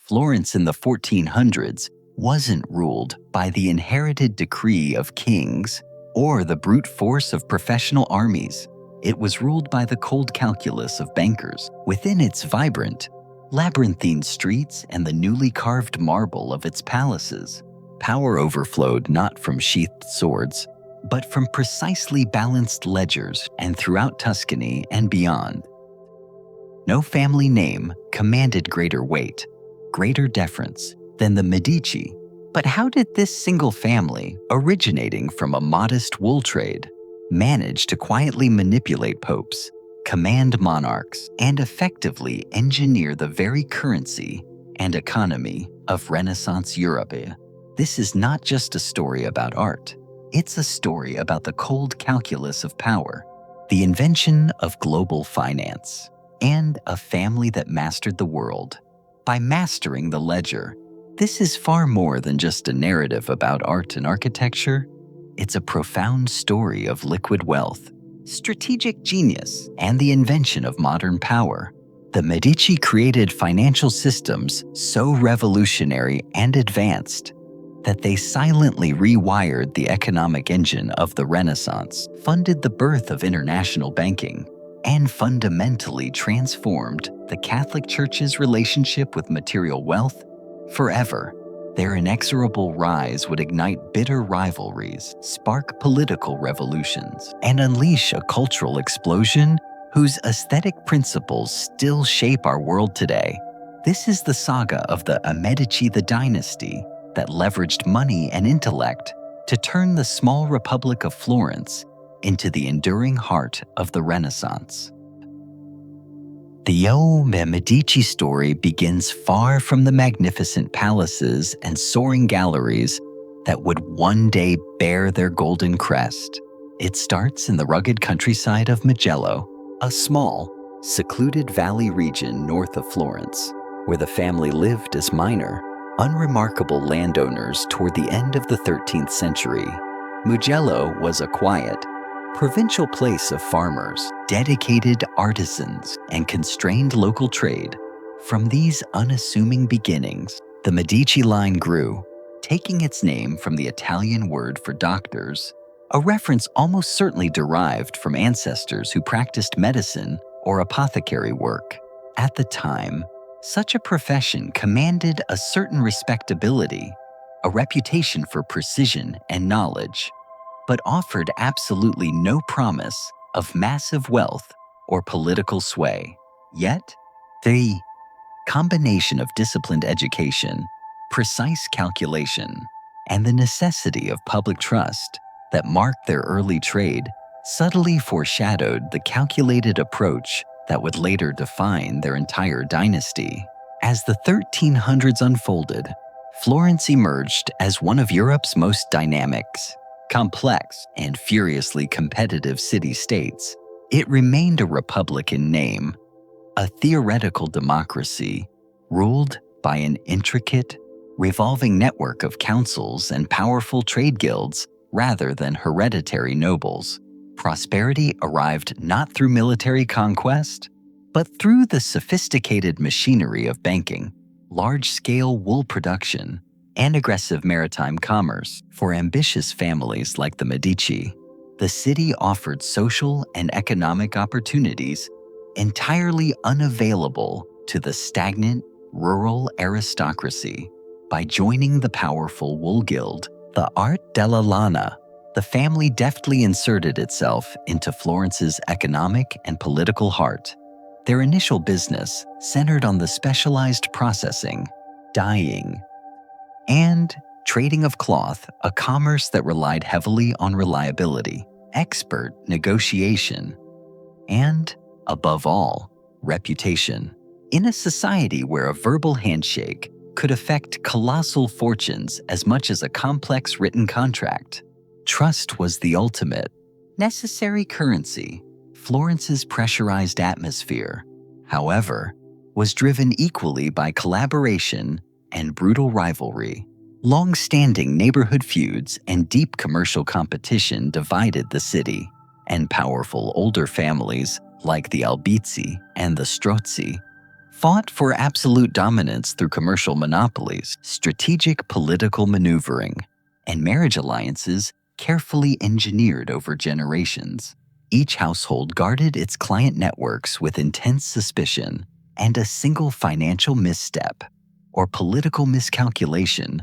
Florence in the 1400s wasn't ruled by the inherited decree of kings or the brute force of professional armies. It was ruled by the cold calculus of bankers within its vibrant, labyrinthine streets and the newly carved marble of its palaces. Power overflowed not from sheathed swords, but from precisely balanced ledgers and throughout Tuscany and beyond. No family name commanded greater weight, greater deference than the Medici. But how did this single family, originating from a modest wool trade, manage to quietly manipulate popes, command monarchs, and effectively engineer the very currency and economy of Renaissance Europe? This is not just a story about art. It's a story about the cold calculus of power, the invention of global finance, and a family that mastered the world by mastering the ledger. This is far more than just a narrative about art and architecture. It's a profound story of liquid wealth, strategic genius, and the invention of modern power. The Medici created financial systems so revolutionary and advanced that they silently rewired the economic engine of the Renaissance, funded the birth of international banking, and fundamentally transformed the Catholic Church's relationship with material wealth forever. Their inexorable rise would ignite bitter rivalries, spark political revolutions, and unleash a cultural explosion whose aesthetic principles still shape our world today. This is the saga of the Medici Dynasty that leveraged money and intellect to turn the small Republic of Florence into the enduring heart of the Renaissance. The Medici story begins far from the magnificent palaces and soaring galleries that would one day bear their golden crest. It starts in the rugged countryside of Mugello, a small, secluded valley region north of Florence, where the family lived as minor, unremarkable landowners toward the end of the 13th century. Mugello was a quiet, provincial place of farmers, dedicated artisans, and constrained local trade. From these unassuming beginnings, the Medici line grew, taking its name from the Italian word for doctors, a reference almost certainly derived from ancestors who practiced medicine or apothecary work. At the time, such a profession commanded a certain respectability, a reputation for precision and knowledge, but offered absolutely no promise of massive wealth or political sway. Yet, the combination of disciplined education, precise calculation, and the necessity of public trust that marked their early trade subtly foreshadowed the calculated approach that would later define their entire dynasty. As the 1300s unfolded, Florence emerged as one of Europe's most dynamic, complex, and furiously competitive city-states. It remained a republic in name, a theoretical democracy ruled by an intricate, revolving network of councils and powerful trade guilds rather than hereditary nobles. Prosperity arrived not through military conquest, but through the sophisticated machinery of banking, large-scale wool production, and aggressive maritime commerce. For ambitious families like the Medici, the city offered social and economic opportunities entirely unavailable to the stagnant, rural aristocracy. By joining the powerful wool guild, the Art della Lana, the family deftly inserted itself into Florence's economic and political heart. Their initial business centered on the specialized processing, dyeing, and trading of cloth, a commerce that relied heavily on reliability, expert negotiation, and, above all, reputation. In a society where a verbal handshake could affect colossal fortunes as much as a complex written contract, trust was the ultimate, necessary currency. Florence's pressurized atmosphere, however, was driven equally by collaboration and brutal rivalry. Long-standing neighborhood feuds and deep commercial competition divided the city, and powerful older families like the Albizzi and the Strozzi fought for absolute dominance through commercial monopolies, strategic political maneuvering, and marriage alliances carefully engineered over generations. Each household guarded its client networks with intense suspicion, and a single financial misstep or political miscalculation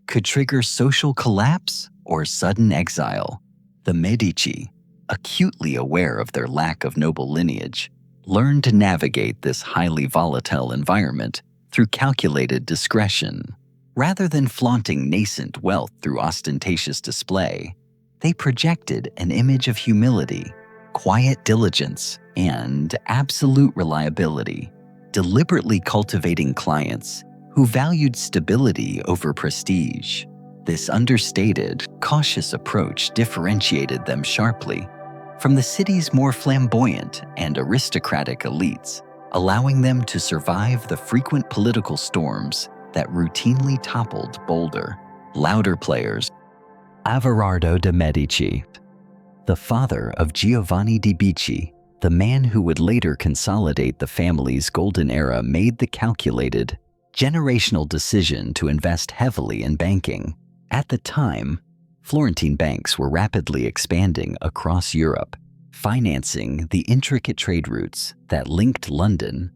could trigger social collapse or sudden exile. The Medici, acutely aware of their lack of noble lineage, learned to navigate this highly volatile environment through calculated discretion. Rather than flaunting nascent wealth through ostentatious display, they projected an image of humility, quiet diligence, and absolute reliability, deliberately cultivating clients who valued stability over prestige. This understated, cautious approach differentiated them sharply from the city's more flamboyant and aristocratic elites, allowing them to survive the frequent political storms that routinely toppled bolder, louder players. Averardo de' Medici, the father of Giovanni di Bicci, the man who would later consolidate the family's golden era, made the calculated, generational decision to invest heavily in banking. At the time, Florentine banks were rapidly expanding across Europe, financing the intricate trade routes that linked London,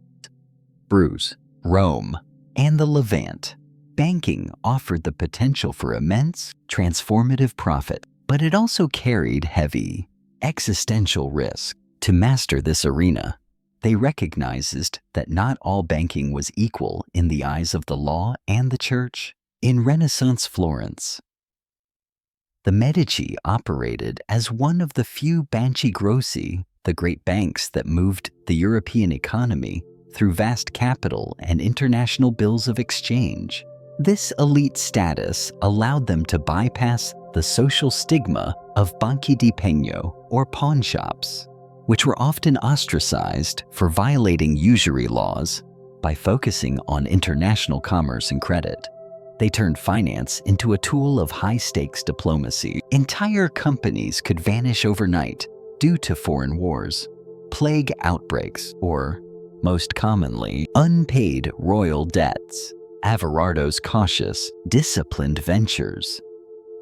Bruges, Rome, and the Levant. Banking offered the potential for immense, transformative profit, but it also carried heavy, existential risk. To master this arena, they recognized that not all banking was equal in the eyes of the law and the church. In Renaissance Florence, the Medici operated as one of the few banchi grossi, the great banks that moved the European economy through vast capital and international bills of exchange. This elite status allowed them to bypass the social stigma of banchi di pegno, or pawn shops, which were often ostracized for violating usury laws. By focusing on international commerce and credit, they turned finance into a tool of high-stakes diplomacy. Entire companies could vanish overnight due to foreign wars, plague outbreaks, or, most commonly, unpaid royal debts. Averardo's cautious, disciplined ventures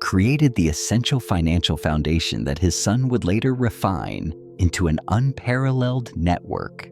created the essential financial foundation that his son would later refine into an unparalleled network.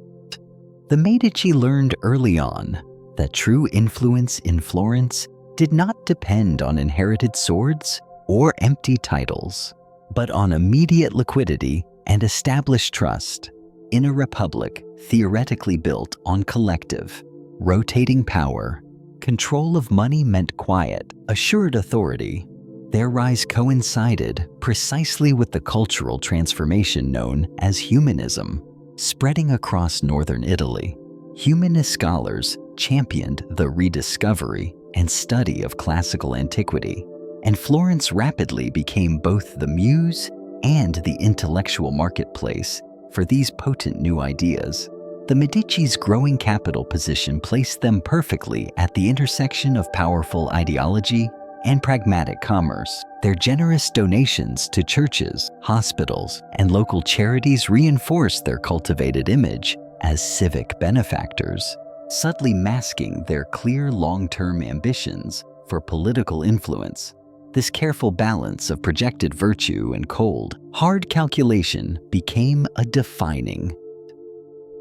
The Medici learned early on that true influence in Florence did not depend on inherited swords or empty titles, but on immediate liquidity and established trust. In a republic theoretically built on collective, rotating power, control of money meant quiet, assured authority. Their rise coincided precisely with the cultural transformation known as humanism, spreading across northern Italy. Humanist scholars championed the rediscovery and study of classical antiquity, and Florence rapidly became both the muse and the intellectual marketplace for these potent new ideas. The Medici's growing capital position placed them perfectly at the intersection of powerful ideology and pragmatic commerce. Their generous donations to churches, hospitals, and local charities reinforced their cultivated image as civic benefactors, subtly masking their clear long-term ambitions for political influence. This careful balance of projected virtue and cold, hard calculation became a defining,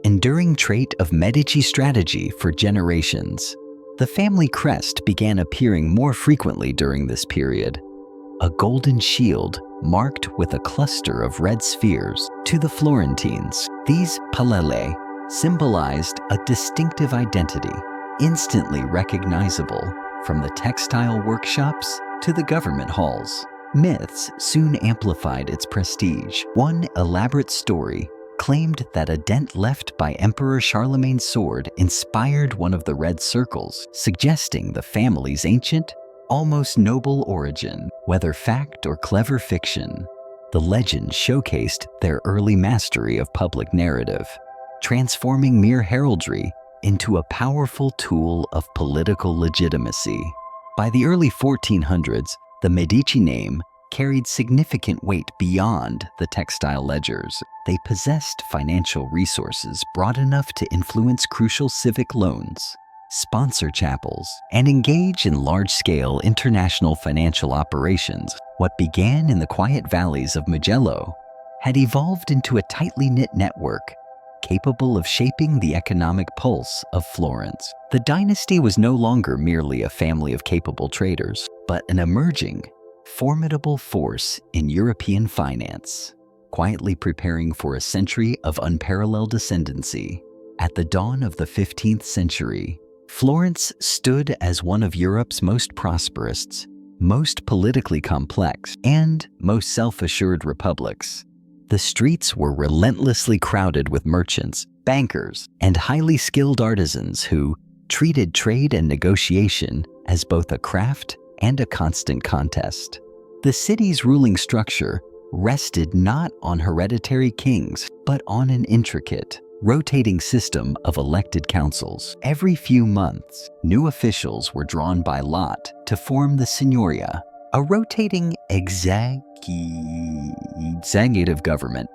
enduring trait of Medici strategy for generations. The family crest began appearing more frequently during this period, a golden shield marked with a cluster of red spheres. To the Florentines, these palelle symbolized a distinctive identity, instantly recognizable from the textile workshops to the government halls. Myths soon amplified its prestige. One elaborate story claimed that a dent left by Emperor Charlemagne's sword inspired one of the red circles, suggesting the family's ancient, almost noble origin. Whether fact or clever fiction, the legend showcased their early mastery of public narrative, transforming mere heraldry into a powerful tool of political legitimacy. By the early 1400s, the Medici name carried significant weight beyond the textile ledgers. They possessed financial resources broad enough to influence crucial civic loans, sponsor chapels, and engage in large-scale international financial operations. What began in the quiet valleys of Mugello had evolved into a tightly knit network capable of shaping the economic pulse of Florence. The dynasty was no longer merely a family of capable traders, but an emerging, formidable force in European finance, quietly preparing for a century of unparalleled ascendancy. At the dawn of the 15th century, Florence stood as one of Europe's most prosperous, most politically complex, and most self-assured republics. The streets were relentlessly crowded with merchants, bankers, and highly skilled artisans who treated trade and negotiation as both a craft and a constant contest. The city's ruling structure rested not on hereditary kings, but on an intricate, rotating system of elected councils. Every few months, new officials were drawn by lot to form the Signoria, a rotating executive government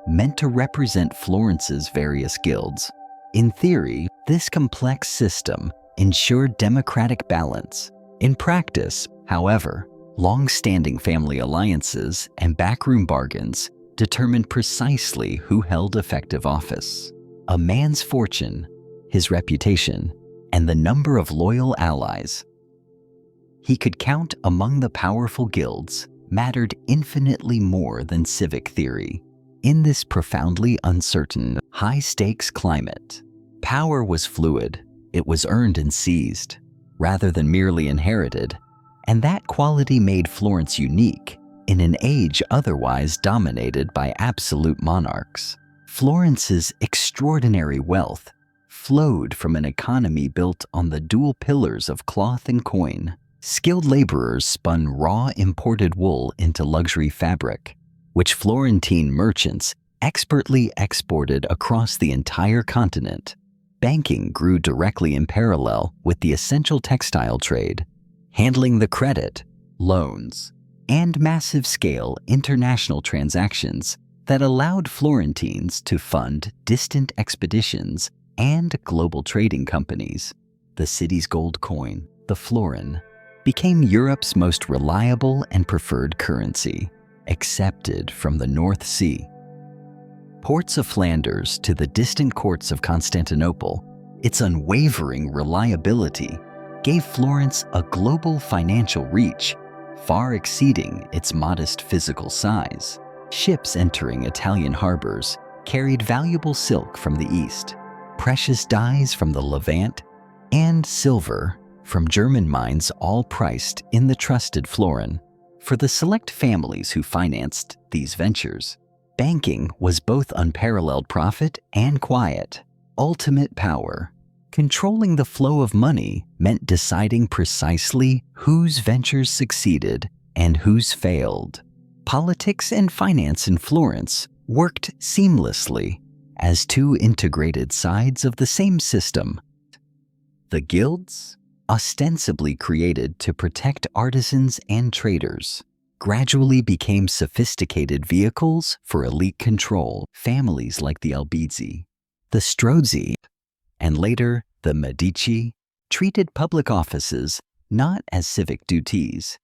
meant to represent Florence's various guilds. In theory, this complex system ensured democratic balance. In practice, however, long-standing family alliances and backroom bargains determined precisely who held effective office. A man's fortune, his reputation, and the number of loyal allies he could count among the powerful guilds mattered infinitely more than civic theory. In this profoundly uncertain, high-stakes climate, power was fluid. It was earned and seized, rather than merely inherited, and that quality made Florence unique in an age otherwise dominated by absolute monarchs. Florence's extraordinary wealth flowed from an economy built on the dual pillars of cloth and coin. Skilled laborers spun raw imported wool into luxury fabric, which Florentine merchants expertly exported across the entire continent. Banking grew directly in parallel with the essential textile trade, handling the credit, loans, and massive-scale international transactions that allowed Florentines to fund distant expeditions and global trading companies. The city's gold coin, the florin, became Europe's most reliable and preferred currency, accepted from the North Sea ports of Flanders to the distant courts of Constantinople. Its unwavering reliability gave Florence a global financial reach, far exceeding its modest physical size. Ships entering Italian harbors carried valuable silk from the east, precious dyes from the Levant, and silver from German mines, all priced in the trusted florin. For the select families who financed these ventures, banking was both unparalleled profit and quiet, ultimate power. Controlling the flow of money meant deciding precisely whose ventures succeeded and whose failed. Politics and finance in Florence worked seamlessly as two integrated sides of the same system. The guilds, ostensibly created to protect artisans and traders, gradually became sophisticated vehicles for elite control. Families like the Albizzi, the Strozzi, and later the Medici treated public offices not as civic duties,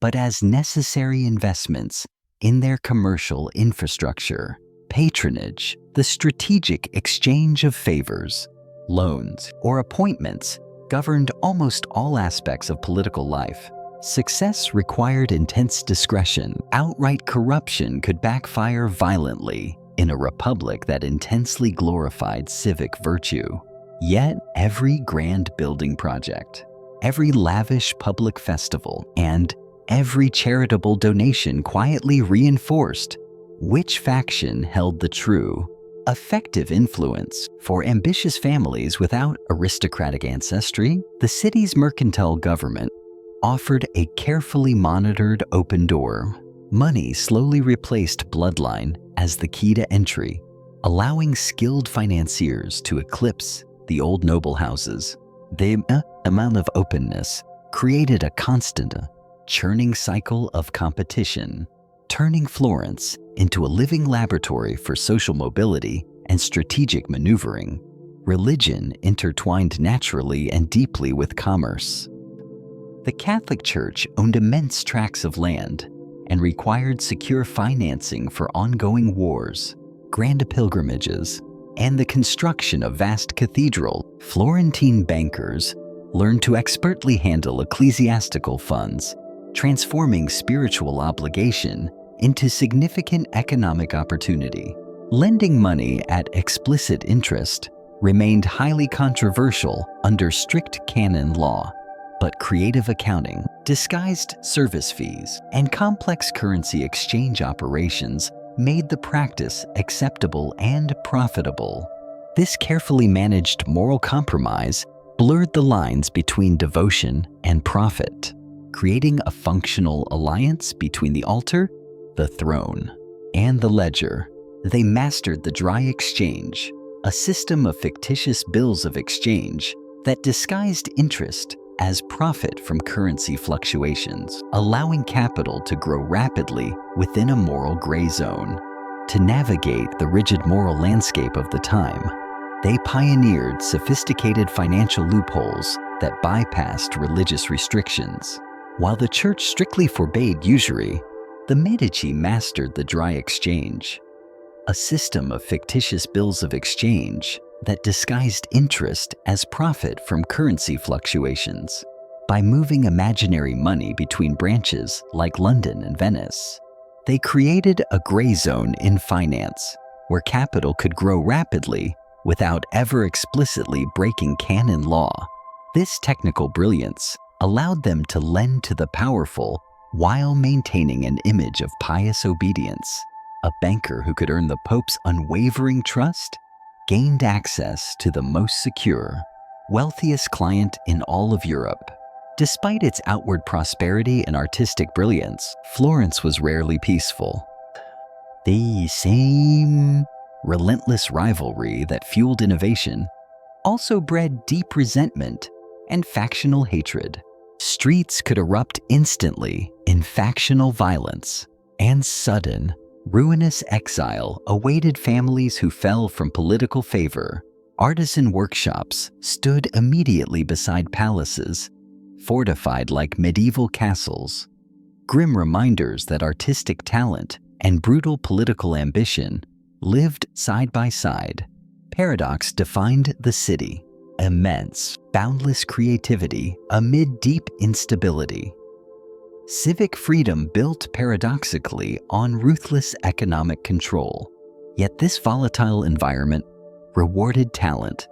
but as necessary investments in their commercial infrastructure. Patronage, the strategic exchange of favors, loans, or appointments, governed almost all aspects of political life. Success required intense discretion. Outright corruption could backfire violently in a republic that intensely glorified civic virtue. Yet every grand building project, every lavish public festival, and every charitable donation quietly reinforced which faction held the true, effective influence. For ambitious families without aristocratic ancestry, the city's mercantile government offered a carefully monitored open door. Money slowly replaced bloodline as the key to entry, allowing skilled financiers to eclipse the old noble houses. The amount of openness created a constant churning cycle of competition, turning Florence into a living laboratory for social mobility and strategic maneuvering. Religion intertwined naturally and deeply with commerce. The Catholic Church owned immense tracts of land and required secure financing for ongoing wars, grand pilgrimages, and the construction of vast cathedrals. Florentine bankers learned to expertly handle ecclesiastical funds, transforming spiritual obligation into significant economic opportunity. Lending money at explicit interest remained highly controversial under strict canon law, but creative accounting, disguised service fees, and complex currency exchange operations made the practice acceptable and profitable. This carefully managed moral compromise blurred the lines between devotion and profit, creating a functional alliance between the altar, the throne, and the ledger. They mastered the dry exchange, a system of fictitious bills of exchange that disguised interest as profit from currency fluctuations, allowing capital to grow rapidly within a moral gray zone. To navigate the rigid moral landscape of the time, they pioneered sophisticated financial loopholes that bypassed religious restrictions. While the church strictly forbade usury, the Medici mastered the dry exchange, a system of fictitious bills of exchange that disguised interest as profit from currency fluctuations. By moving imaginary money between branches like London and Venice, they created a gray zone in finance where capital could grow rapidly without ever explicitly breaking canon law. This technical brilliance allowed them to lend to the powerful while maintaining an image of pious obedience. A banker who could earn the Pope's unwavering trust gained access to the most secure, wealthiest client in all of Europe. Despite its outward prosperity and artistic brilliance, Florence was rarely peaceful. The same relentless rivalry that fueled innovation also bred deep resentment and factional hatred. Streets could erupt instantly in factional violence, and sudden, ruinous exile awaited families who fell from political favor. Artisan workshops stood immediately beside palaces, fortified like medieval castles, grim reminders that artistic talent and brutal political ambition lived side by side. Paradox defined the city, immense, boundless creativity amid deep instability. Civic freedom built paradoxically on ruthless economic control. Yet this volatile environment rewarded talent,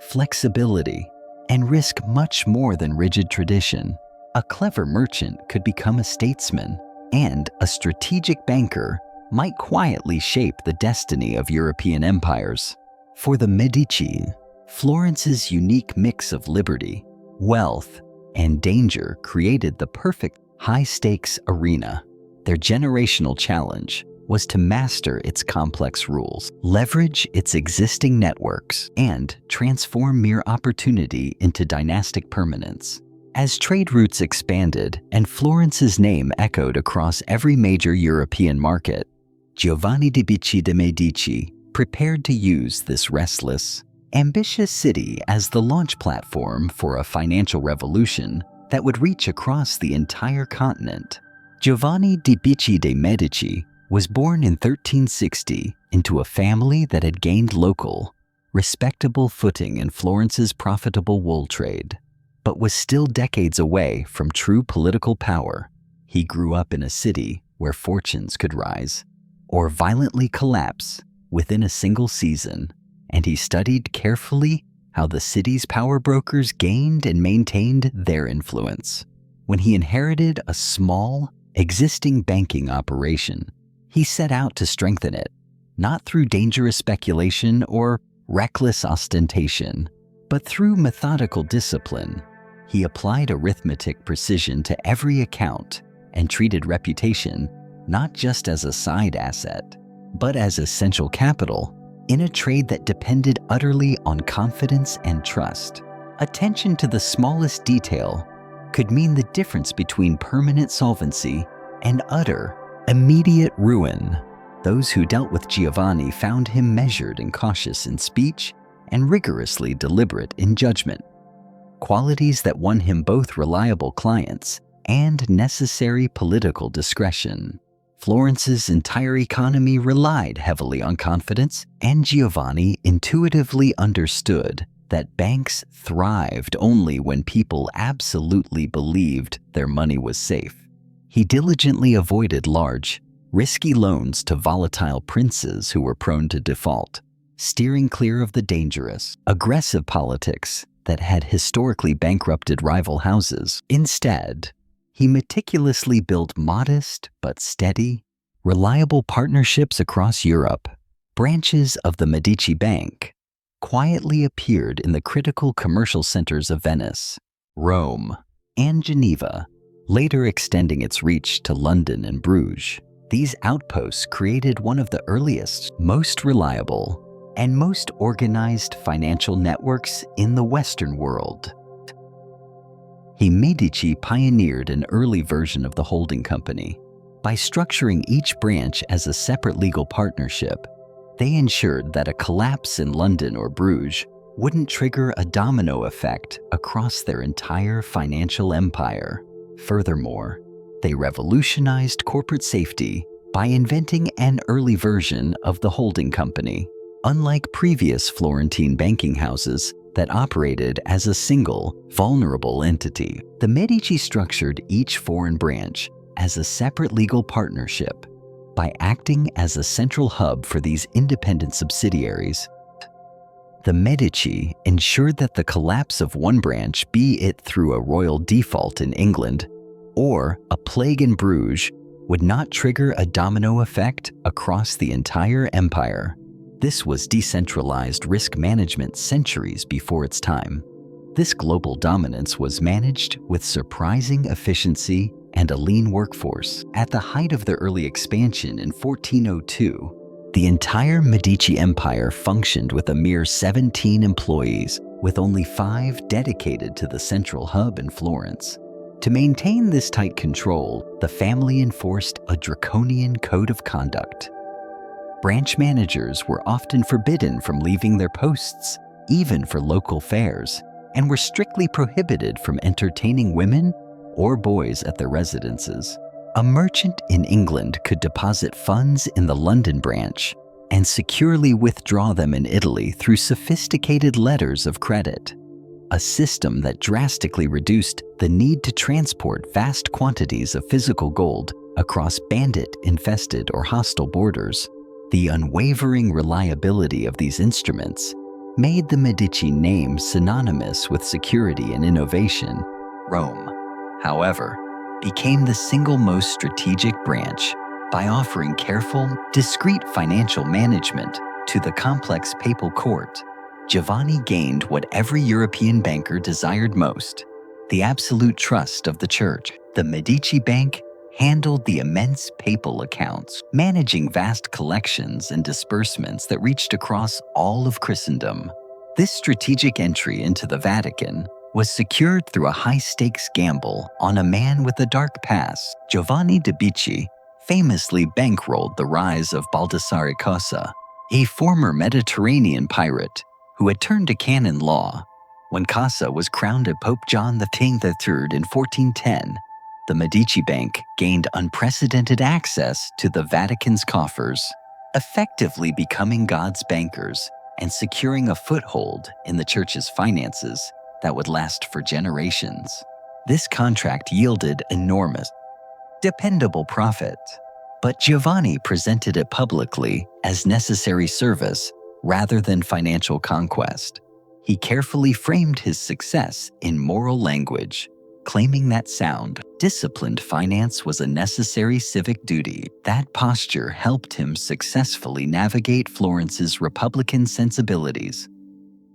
flexibility, and risk much more than rigid tradition. A clever merchant could become a statesman, and a strategic banker might quietly shape the destiny of European empires. For the Medici, Florence's unique mix of liberty, wealth, and danger created the perfect high-stakes arena. Their generational challenge was to master its complex rules, leverage its existing networks, and transform mere opportunity into dynastic permanence. As trade routes expanded and Florence's name echoed across every major European market, Giovanni di Bicci de' Medici prepared to use this restless, ambitious city as the launch platform for a financial revolution that would reach across the entire continent. Giovanni di Bicci de' Medici was born in 1360 into a family that had gained local, respectable footing in Florence's profitable wool trade, but was still decades away from true political power. He grew up in a city where fortunes could rise or violently collapse within a single season, and he studied carefully how the city's power brokers gained and maintained their influence. When he inherited a small, existing banking operation, he set out to strengthen it, not through dangerous speculation or reckless ostentation, but through methodical discipline. He applied arithmetic precision to every account and treated reputation not just as a side asset, but as essential capital in a trade that depended utterly on confidence and trust. Attention to the smallest detail could mean the difference between permanent solvency and utter, immediate ruin. Those who dealt with Giovanni found him measured and cautious in speech and rigorously deliberate in judgment, qualities that won him both reliable clients and necessary political discretion. Florence's entire economy relied heavily on confidence, and Giovanni intuitively understood that banks thrived only when people absolutely believed their money was safe. He diligently avoided large, risky loans to volatile princes who were prone to default, steering clear of the dangerous, aggressive politics that had historically bankrupted rival houses. Instead, he meticulously built modest but steady, reliable partnerships across Europe. Branches of the Medici Bank quietly appeared in the critical commercial centers of Venice, Rome, and Geneva, later extending its reach to London and Bruges. These outposts created one of the earliest, most reliable, and most organized financial networks in the Western world. Medici pioneered an early version of the holding company. By structuring each branch as a separate legal partnership, they ensured that a collapse in London or Bruges wouldn't trigger a domino effect across their entire financial empire. Furthermore, they revolutionized corporate safety by inventing an early version of the holding company. Unlike previous Florentine banking houses that operated as a single, vulnerable entity, the Medici structured each foreign branch as a separate legal partnership. By acting as a central hub for these independent subsidiaries, the Medici ensured that the collapse of one branch, be it through a royal default in England or a plague in Bruges, would not trigger a domino effect across the entire empire. This was decentralized risk management centuries before its time. This global dominance was managed with surprising efficiency and a lean workforce. At the height of the early expansion in 1402, the entire Medici Empire functioned with a mere 17 employees, with only 5 dedicated to the central hub in Florence. To maintain this tight control, the family enforced a draconian code of conduct. Branch managers were often forbidden from leaving their posts, even for local fairs, and were strictly prohibited from entertaining women or boys at their residences. A merchant in England could deposit funds in the London branch and securely withdraw them in Italy through sophisticated letters of credit, a system that drastically reduced the need to transport vast quantities of physical gold across bandit-infested or hostile borders. The unwavering reliability of these instruments made the Medici name synonymous with security and innovation. Rome, however, became the single most strategic branch by offering careful, discreet financial management to the complex papal court. Giovanni gained what every European banker desired most: the absolute trust of the church. The Medici Bank handled the immense papal accounts, managing vast collections and disbursements that reached across all of Christendom. This strategic entry into the Vatican was secured through a high-stakes gamble on a man with a dark past. Giovanni de' Bicci famously bankrolled the rise of Baldassare Cosa, a former Mediterranean pirate who had turned to canon law. When Cosa was crowned at Pope John III in 1410, the Medici Bank gained unprecedented access to the Vatican's coffers, effectively becoming God's bankers and securing a foothold in the church's finances that would last for generations. This contract yielded enormous, dependable profit, but Giovanni presented it publicly as necessary service rather than financial conquest. He carefully framed his success in moral language, claiming that sound, disciplined finance was a necessary civic duty. That posture helped him successfully navigate Florence's Republican sensibilities.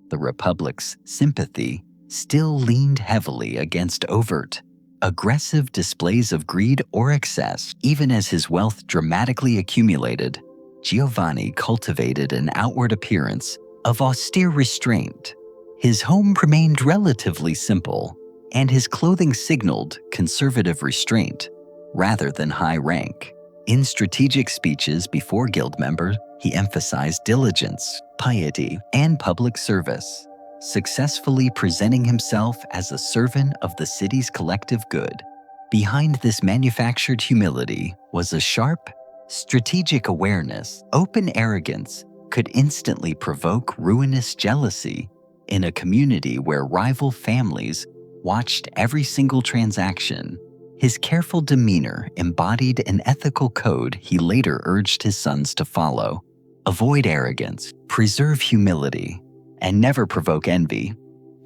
The Republic's sympathy still leaned heavily against overt, aggressive displays of greed or excess. Even as his wealth dramatically accumulated, Giovanni cultivated an outward appearance of austere restraint. His home remained relatively simple, and his clothing signaled conservative restraint rather than high rank. In strategic speeches before guild members, he emphasized diligence, piety, and public service, successfully presenting himself as a servant of the city's collective good. Behind this manufactured humility was a sharp, strategic awareness. Open arrogance could instantly provoke ruinous jealousy in a community where rival families watched every single transaction. His careful demeanor embodied an ethical code he later urged his sons to follow. Avoid arrogance, preserve humility, and never provoke envy.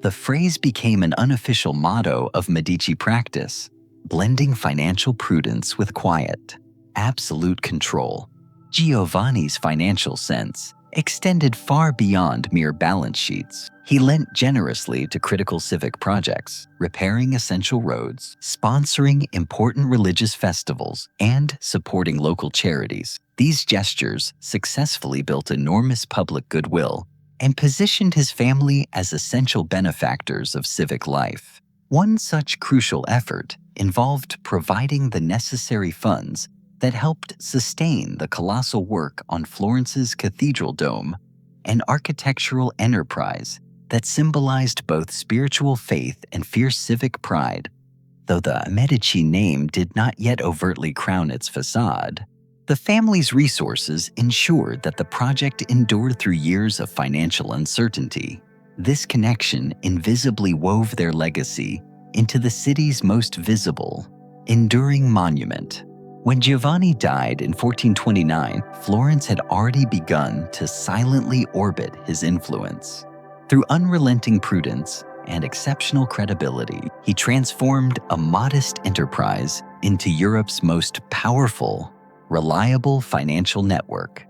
The phrase became an unofficial motto of Medici practice, blending financial prudence with quiet, absolute control. Giovanni's financial sense extended far beyond mere balance sheets. He lent generously to critical civic projects, repairing essential roads, sponsoring important religious festivals, and supporting local charities. These gestures successfully built enormous public goodwill and positioned his family as essential benefactors of civic life. One such crucial effort involved providing the necessary funds that helped sustain the colossal work on Florence's cathedral dome, an architectural enterprise that symbolized both spiritual faith and fierce civic pride. Though the Medici name did not yet overtly crown its facade, the family's resources ensured that the project endured through years of financial uncertainty. This connection invisibly wove their legacy into the city's most visible, enduring monument. When Giovanni died in 1429, Florence had already begun to silently orbit his influence. Through unrelenting prudence and exceptional credibility, he transformed a modest enterprise into Europe's most powerful, reliable financial network.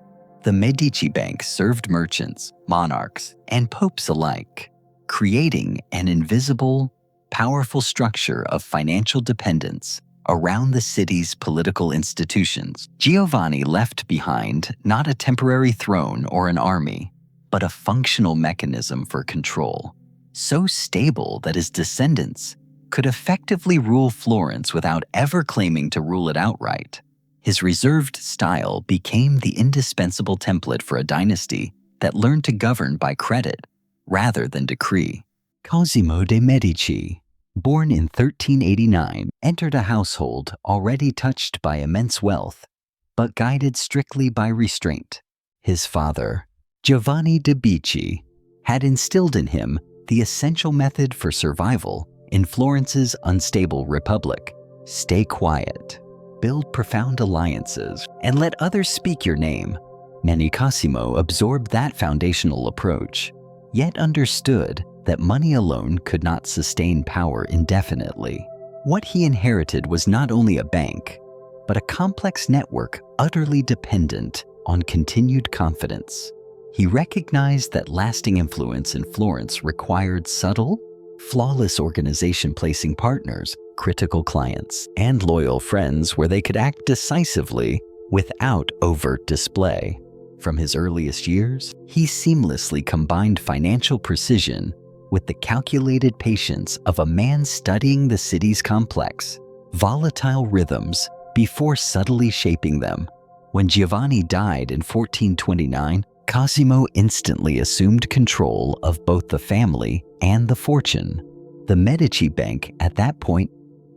The Medici Bank served merchants, monarchs, and popes alike, creating an invisible, powerful structure of financial dependence around the city's political institutions. Giovanni left behind not a temporary throne or an army, but a functional mechanism for control, so stable that his descendants could effectively rule Florence without ever claiming to rule it outright. His reserved style became the indispensable template for a dynasty that learned to govern by credit rather than decree. Cosimo de' Medici, born in 1389, entered a household already touched by immense wealth, but guided strictly by restraint. His father, Giovanni de' Medici, had instilled in him the essential method for survival in Florence's unstable republic: stay quiet, build profound alliances, and let others speak your name. Cosimo absorbed that foundational approach, yet understood that money alone could not sustain power indefinitely. What he inherited was not only a bank, but a complex network utterly dependent on continued confidence. He recognized that lasting influence in Florence required subtle, flawless organization, placing partners, critical clients, and loyal friends where they could act decisively without overt display. From his earliest years, he seamlessly combined financial precision with the calculated patience of a man studying the city's complex, volatile rhythms before subtly shaping them. When Giovanni died in 1429, Cosimo instantly assumed control of both the family and the fortune. The Medici Bank at that point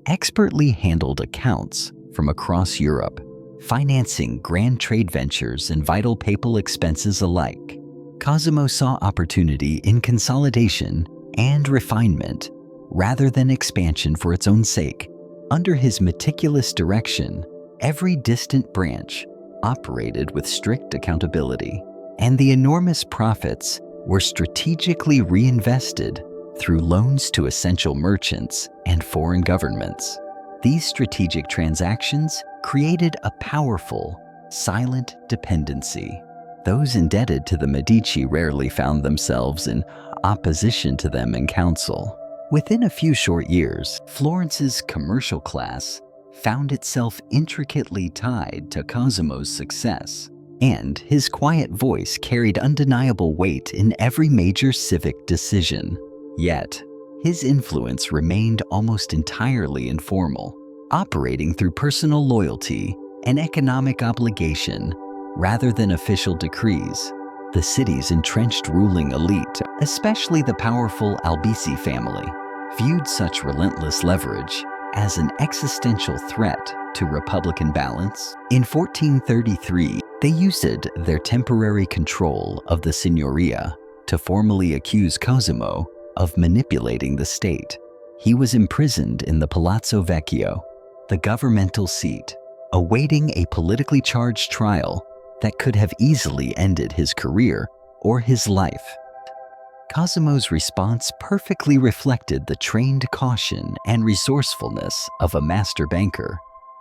expertly handled accounts from across Europe, financing grand trade ventures and vital papal expenses alike. Cosimo saw opportunity in consolidation and refinement rather than expansion for its own sake. Under his meticulous direction, every distant branch operated with strict accountability, and the enormous profits were strategically reinvested through loans to essential merchants and foreign governments. These strategic transactions created a powerful, silent dependency. Those indebted to the Medici rarely found themselves in opposition to them in council. Within a few short years, Florence's commercial class found itself intricately tied to Cosimo's success, and his quiet voice carried undeniable weight in every major civic decision. Yet, his influence remained almost entirely informal, operating through personal loyalty and economic obligation rather than official decrees. The city's entrenched ruling elite, especially the powerful Albizzi family, viewed such relentless leverage as an existential threat to republican balance. In 1433, they used their temporary control of the signoria to formally accuse Cosimo of manipulating the state. He was imprisoned in the Palazzo Vecchio, the governmental seat, awaiting a politically charged trial that could have easily ended his career or his life. Cosimo's response perfectly reflected the trained caution and resourcefulness of a master banker.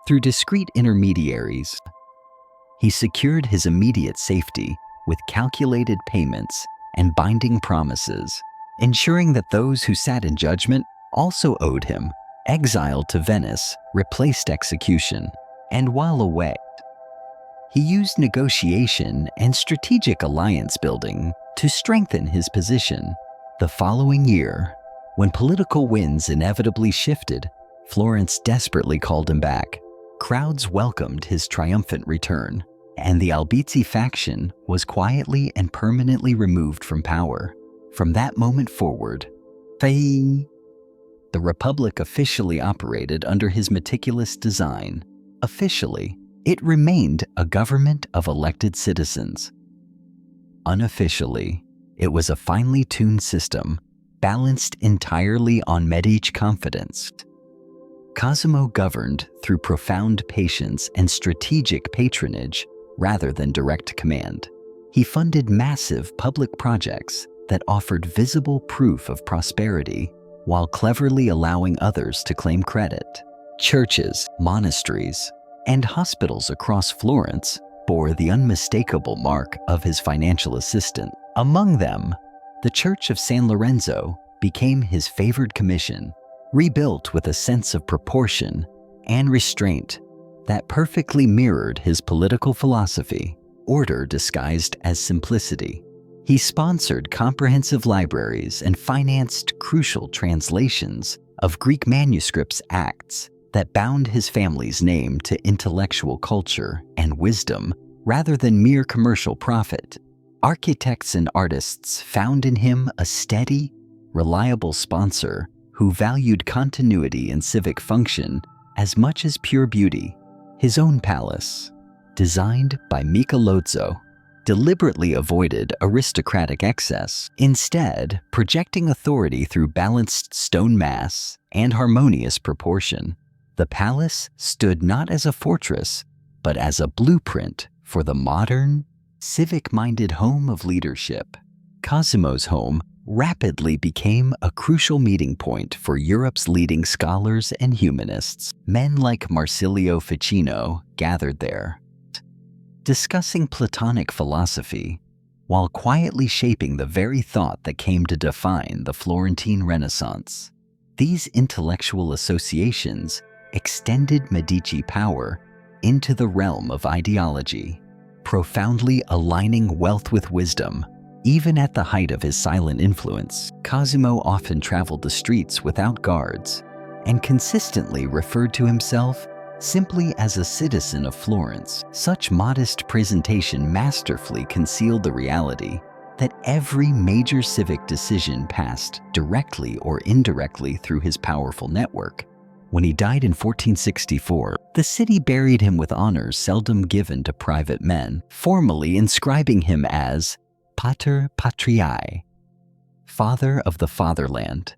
Through discreet intermediaries, he secured his immediate safety with calculated payments and binding promises, ensuring that those who sat in judgment also owed him. Exile to Venice replaced execution, and while away, he used negotiation and strategic alliance building to strengthen his position. The following year, when political winds inevitably shifted, Florence desperately called him back. Crowds welcomed his triumphant return, and the Albizzi faction was quietly and permanently removed from power. From that moment forward, the Republic officially operated under his meticulous design. Officially, it remained a government of elected citizens. Unofficially, it was a finely tuned system, balanced entirely on Medici confidence. Cosimo governed through profound patience and strategic patronage rather than direct command. He funded massive public projects that offered visible proof of prosperity while cleverly allowing others to claim credit. Churches, monasteries, and hospitals across Florence bore the unmistakable mark of his financial assistance. Among them, the Church of San Lorenzo became his favored commission, rebuilt with a sense of proportion and restraint that perfectly mirrored his political philosophy, order disguised as simplicity. He sponsored comprehensive libraries and financed crucial translations of Greek manuscripts, acts that bound his family's name to intellectual culture and wisdom rather than mere commercial profit. Architects and artists found in him a steady, reliable sponsor who valued continuity and civic function as much as pure beauty. His own palace, designed by Michelozzo, deliberately avoided aristocratic excess, instead projecting authority through balanced stone mass and harmonious proportion. The palace stood not as a fortress, but as a blueprint for the modern, civic-minded home of leadership. Cosimo's home rapidly became a crucial meeting point for Europe's leading scholars and humanists. Men like Marsilio Ficino gathered there, discussing Platonic philosophy, while quietly shaping the very thought that came to define the Florentine Renaissance. These intellectual associations extended Medici power into the realm of ideology, profoundly aligning wealth with wisdom. Even at the height of his silent influence, Cosimo often traveled the streets without guards and consistently referred to himself simply as a citizen of Florence. Such modest presentation masterfully concealed the reality that every major civic decision passed directly or indirectly through his powerful network. When he died in 1464, the city buried him with honors seldom given to private men, formally inscribing him as Pater Patriae, Father of the Fatherland,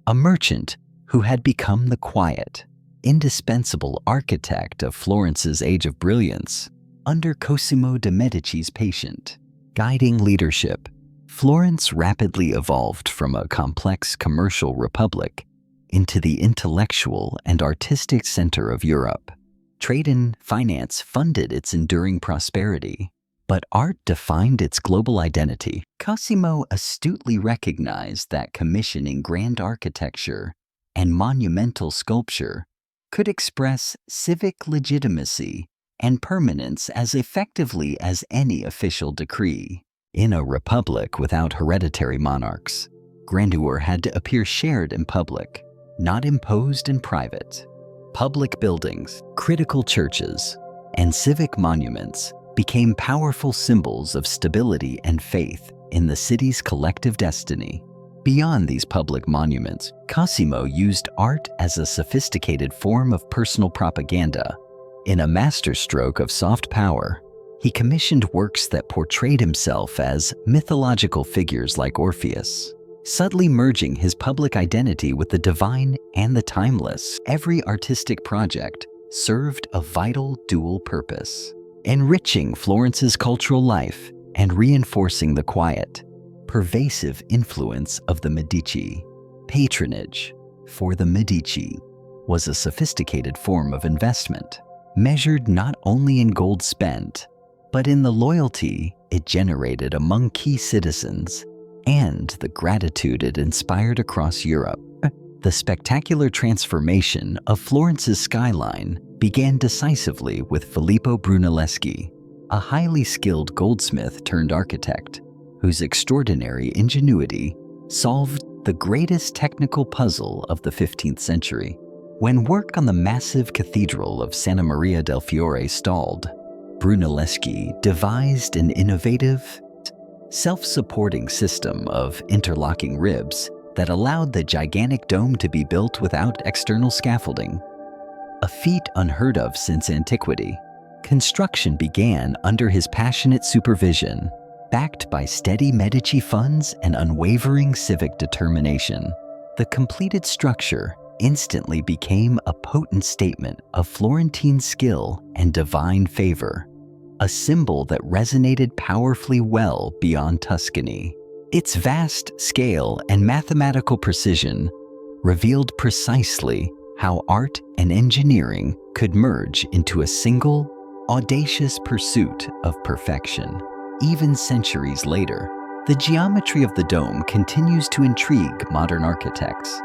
a merchant who had become the quiet, indispensable architect of Florence's age of brilliance. Under Cosimo de' Medici's patient, guiding leadership, Florence rapidly evolved from a complex commercial republic into the intellectual and artistic center of Europe. Trade and finance funded its enduring prosperity, but art defined its global identity. Cosimo astutely recognized that commissioning grand architecture and monumental sculpture could express civic legitimacy and permanence as effectively as any official decree. In a republic without hereditary monarchs, grandeur had to appear shared in public, not imposed in private. Public buildings, critical churches, and civic monuments became powerful symbols of stability and faith in the city's collective destiny. Beyond these public monuments, Cosimo used art as a sophisticated form of personal propaganda. In a masterstroke of soft power, he commissioned works that portrayed himself as mythological figures like Orpheus, subtly merging his public identity with the divine and the timeless. Every artistic project served a vital dual purpose: enriching Florence's cultural life and reinforcing the quiet, pervasive influence of the Medici. Patronage for the Medici was a sophisticated form of investment, measured not only in gold spent, but in the loyalty it generated among key citizens and the gratitude it inspired across Europe. The spectacular transformation of Florence's skyline began decisively with Filippo Brunelleschi, a highly skilled goldsmith turned architect whose extraordinary ingenuity solved the greatest technical puzzle of the 15th century. When work on the massive cathedral of Santa Maria del Fiore stalled, Brunelleschi devised an innovative, self-supporting system of interlocking ribs that allowed the gigantic dome to be built without external scaffolding, a feat unheard of since antiquity. Construction began under his passionate supervision, backed by steady Medici funds and unwavering civic determination. The completed structure instantly became a potent statement of Florentine skill and divine favor, a symbol that resonated powerfully well beyond Tuscany. Its vast scale and mathematical precision revealed precisely how art and engineering could merge into a single, audacious pursuit of perfection. Even centuries later, the geometry of the dome continues to intrigue modern architects.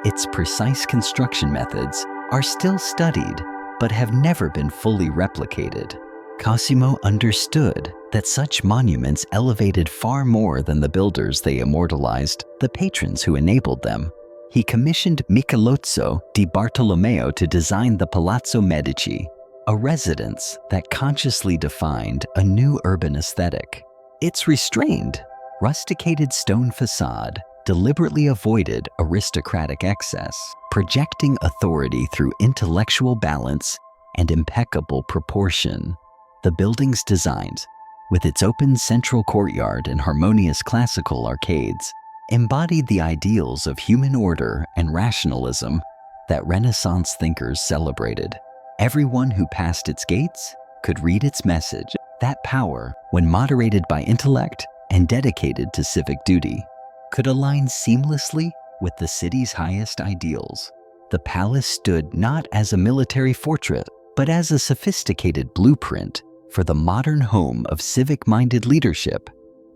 Its precise construction methods are still studied but have never been fully replicated. Cosimo understood that such monuments elevated far more than the builders they immortalized, the patrons who enabled them. He commissioned Michelozzo di Bartolomeo to design the Palazzo Medici, a residence that consciously defined a new urban aesthetic. Its restrained, rusticated stone facade deliberately avoided aristocratic excess, projecting authority through intellectual balance and impeccable proportion. The building's designs, with its open central courtyard and harmonious classical arcades, embodied the ideals of human order and rationalism that Renaissance thinkers celebrated. Everyone who passed its gates could read its message. That power, when moderated by intellect and dedicated to civic duty, could align seamlessly with the city's highest ideals. The palace stood not as a military fortress, but as a sophisticated blueprint for the modern home of civic-minded leadership.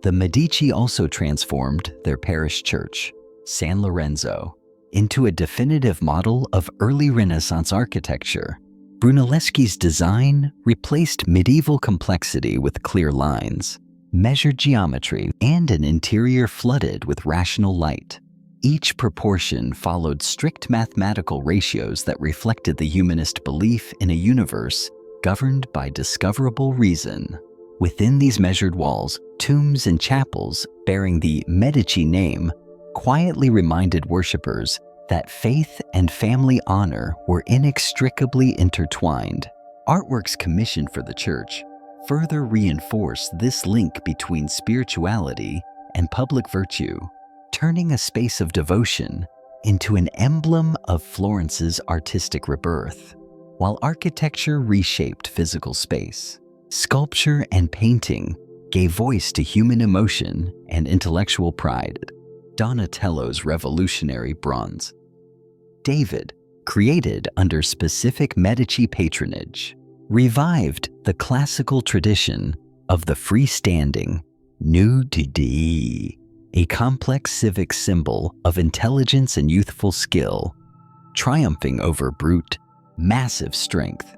The Medici also transformed their parish church, San Lorenzo, into a definitive model of early Renaissance architecture. Brunelleschi's design replaced medieval complexity with clear lines, measured geometry, and an interior flooded with rational light. Each proportion followed strict mathematical ratios that reflected the humanist belief in a universe governed by discoverable reason. Within these measured walls, tombs and chapels bearing the Medici name quietly reminded worshippers that faith and family honor were inextricably intertwined. Artworks commissioned for the church further reinforced this link between spirituality and public virtue, turning a space of devotion into an emblem of Florence's artistic rebirth. While architecture reshaped physical space, sculpture and painting gave voice to human emotion and intellectual pride. Donatello's revolutionary bronze, David, created under specific Medici patronage, revived the classical tradition of the freestanding nudity, a complex civic symbol of intelligence and youthful skill, triumphing over brute, massive strength.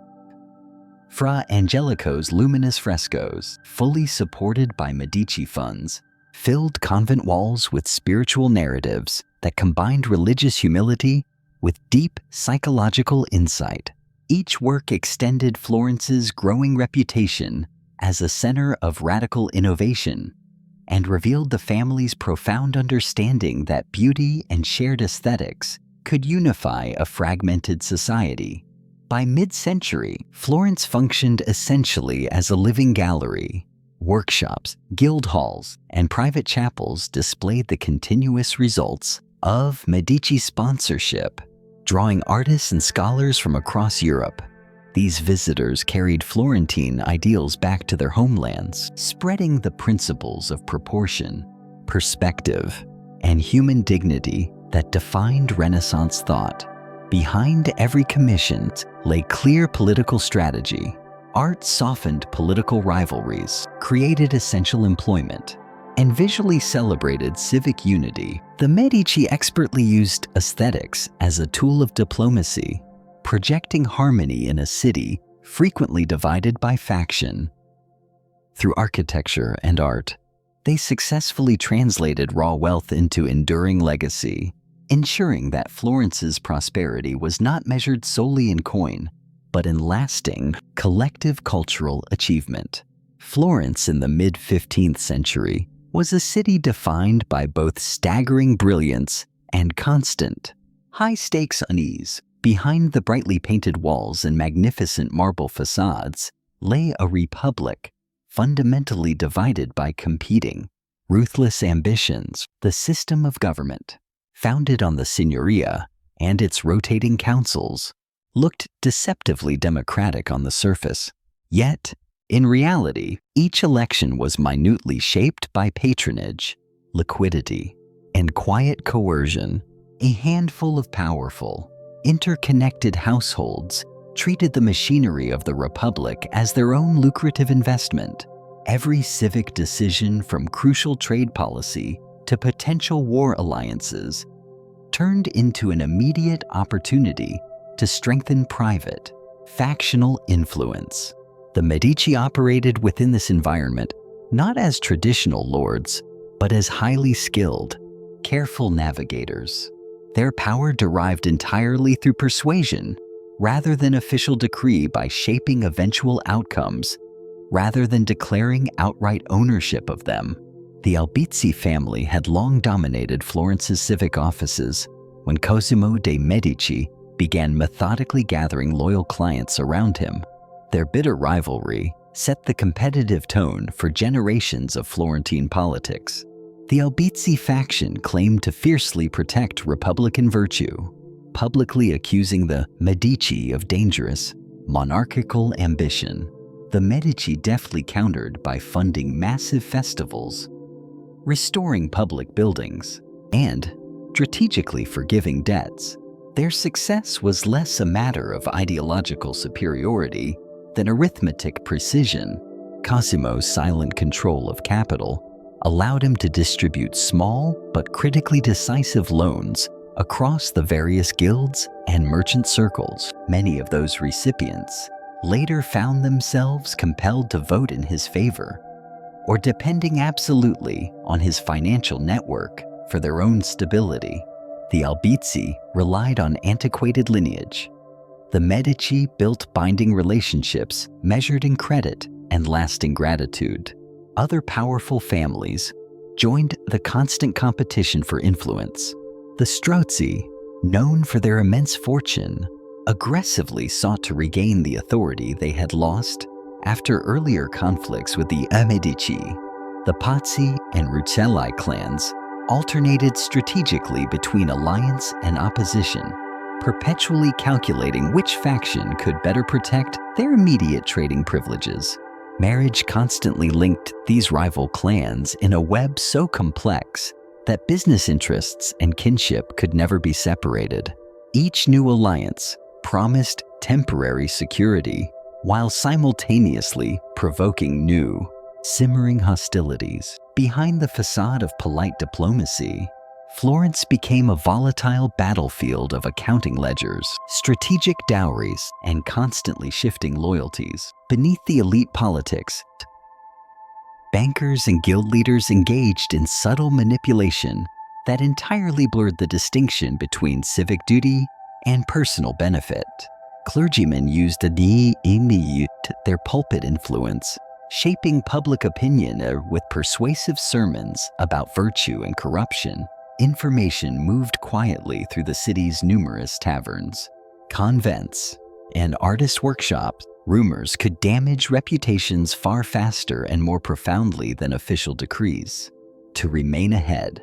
Fra Angelico's luminous frescoes, fully supported by Medici funds, filled convent walls with spiritual narratives that combined religious humility with deep psychological insight. Each work extended Florence's growing reputation as a center of radical innovation and revealed the family's profound understanding that beauty and shared aesthetics could unify a fragmented society. By mid-century, Florence functioned essentially as a living gallery. Workshops, guild halls, and private chapels displayed the continuous results of Medici sponsorship, drawing artists and scholars from across Europe. These visitors carried Florentine ideals back to their homelands, spreading the principles of proportion, perspective, and human dignity that defined Renaissance thought. Behind every commission lay clear political strategy. Art softened political rivalries, created essential employment, and visually celebrated civic unity. The Medici expertly used aesthetics as a tool of diplomacy, projecting harmony in a city frequently divided by faction. Through architecture and art, they successfully translated raw wealth into enduring legacy, ensuring that Florence's prosperity was not measured solely in coin, but in lasting, collective cultural achievement. Florence in the mid-15th century was a city defined by both staggering brilliance and constant, high-stakes unease. Behind the brightly painted walls and magnificent marble facades lay a republic fundamentally divided by competing, ruthless ambitions. The system of government, founded on the signoria and its rotating councils, looked deceptively democratic on the surface. Yet, in reality, each election was minutely shaped by patronage, liquidity, and quiet coercion. A handful of powerful, interconnected households treated the machinery of the Republic as their own lucrative investment. Every civic decision, from crucial trade policy to potential war alliances, turned into an immediate opportunity to strengthen private, factional influence. The Medici operated within this environment not as traditional lords, but as highly skilled, careful navigators. Their power derived entirely through persuasion, rather than official decree, by shaping eventual outcomes, rather than declaring outright ownership of them. The Albizzi family had long dominated Florence's civic offices when Cosimo de' Medici began methodically gathering loyal clients around him. Their bitter rivalry set the competitive tone for generations of Florentine politics. The Albizzi faction claimed to fiercely protect Republican virtue, publicly accusing the Medici of dangerous, monarchical ambition. The Medici deftly countered by funding massive festivals, restoring public buildings, and strategically forgiving debts. Their success was less a matter of ideological superiority than arithmetic precision. Cosimo's silent control of capital allowed him to distribute small but critically decisive loans across the various guilds and merchant circles. Many of those recipients later found themselves compelled to vote in his favor, or depending absolutely on his financial network for their own stability. The Albizzi relied on antiquated lineage. The Medici built binding relationships measured in credit and lasting gratitude. Other powerful families joined the constant competition for influence. The Strozzi, known for their immense fortune, aggressively sought to regain the authority they had lost after earlier conflicts with the Medici. The Pazzi and Rucellai clans alternated strategically between alliance and opposition, perpetually calculating which faction could better protect their immediate trading privileges. Marriage constantly linked these rival clans in a web so complex that business interests and kinship could never be separated. Each new alliance promised temporary security while simultaneously provoking new, simmering hostilities. Behind the facade of polite diplomacy, Florence became a volatile battlefield of accounting ledgers, strategic dowries, and constantly shifting loyalties. Beneath the elite politics, bankers and guild leaders engaged in subtle manipulation that entirely blurred the distinction between civic duty and personal benefit. Clergymen used their pulpit influence, shaping public opinion with persuasive sermons about virtue and corruption. Information moved quietly through the city's numerous taverns, convents, and artist workshops. Rumors could damage reputations far faster and more profoundly than official decrees. To remain ahead,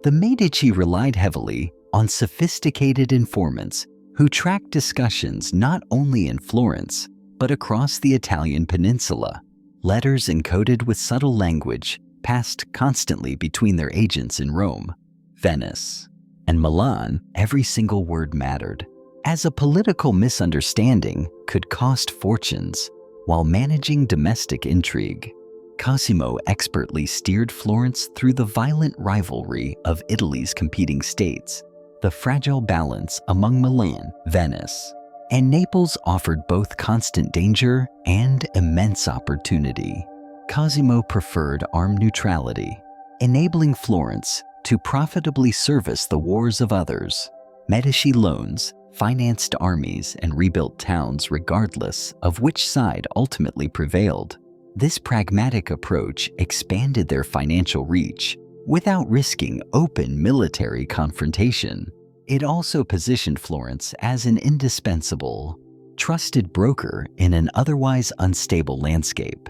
the Medici relied heavily on sophisticated informants who tracked discussions not only in Florence, but across the Italian peninsula. Letters encoded with subtle language passed constantly between their agents in Rome, Venice, and Milan. Every single word mattered, as a political misunderstanding could cost fortunes. While managing domestic intrigue, Cosimo expertly steered Florence through the violent rivalry of Italy's competing states. The fragile balance among Milan, Venice, and Naples offered both constant danger and immense opportunity. Cosimo preferred armed neutrality, enabling Florence to profitably service the wars of others. Medici loans financed armies and rebuilt towns regardless of which side ultimately prevailed. This pragmatic approach expanded their financial reach without risking open military confrontation. It also positioned Florence as an indispensable, trusted broker in an otherwise unstable landscape.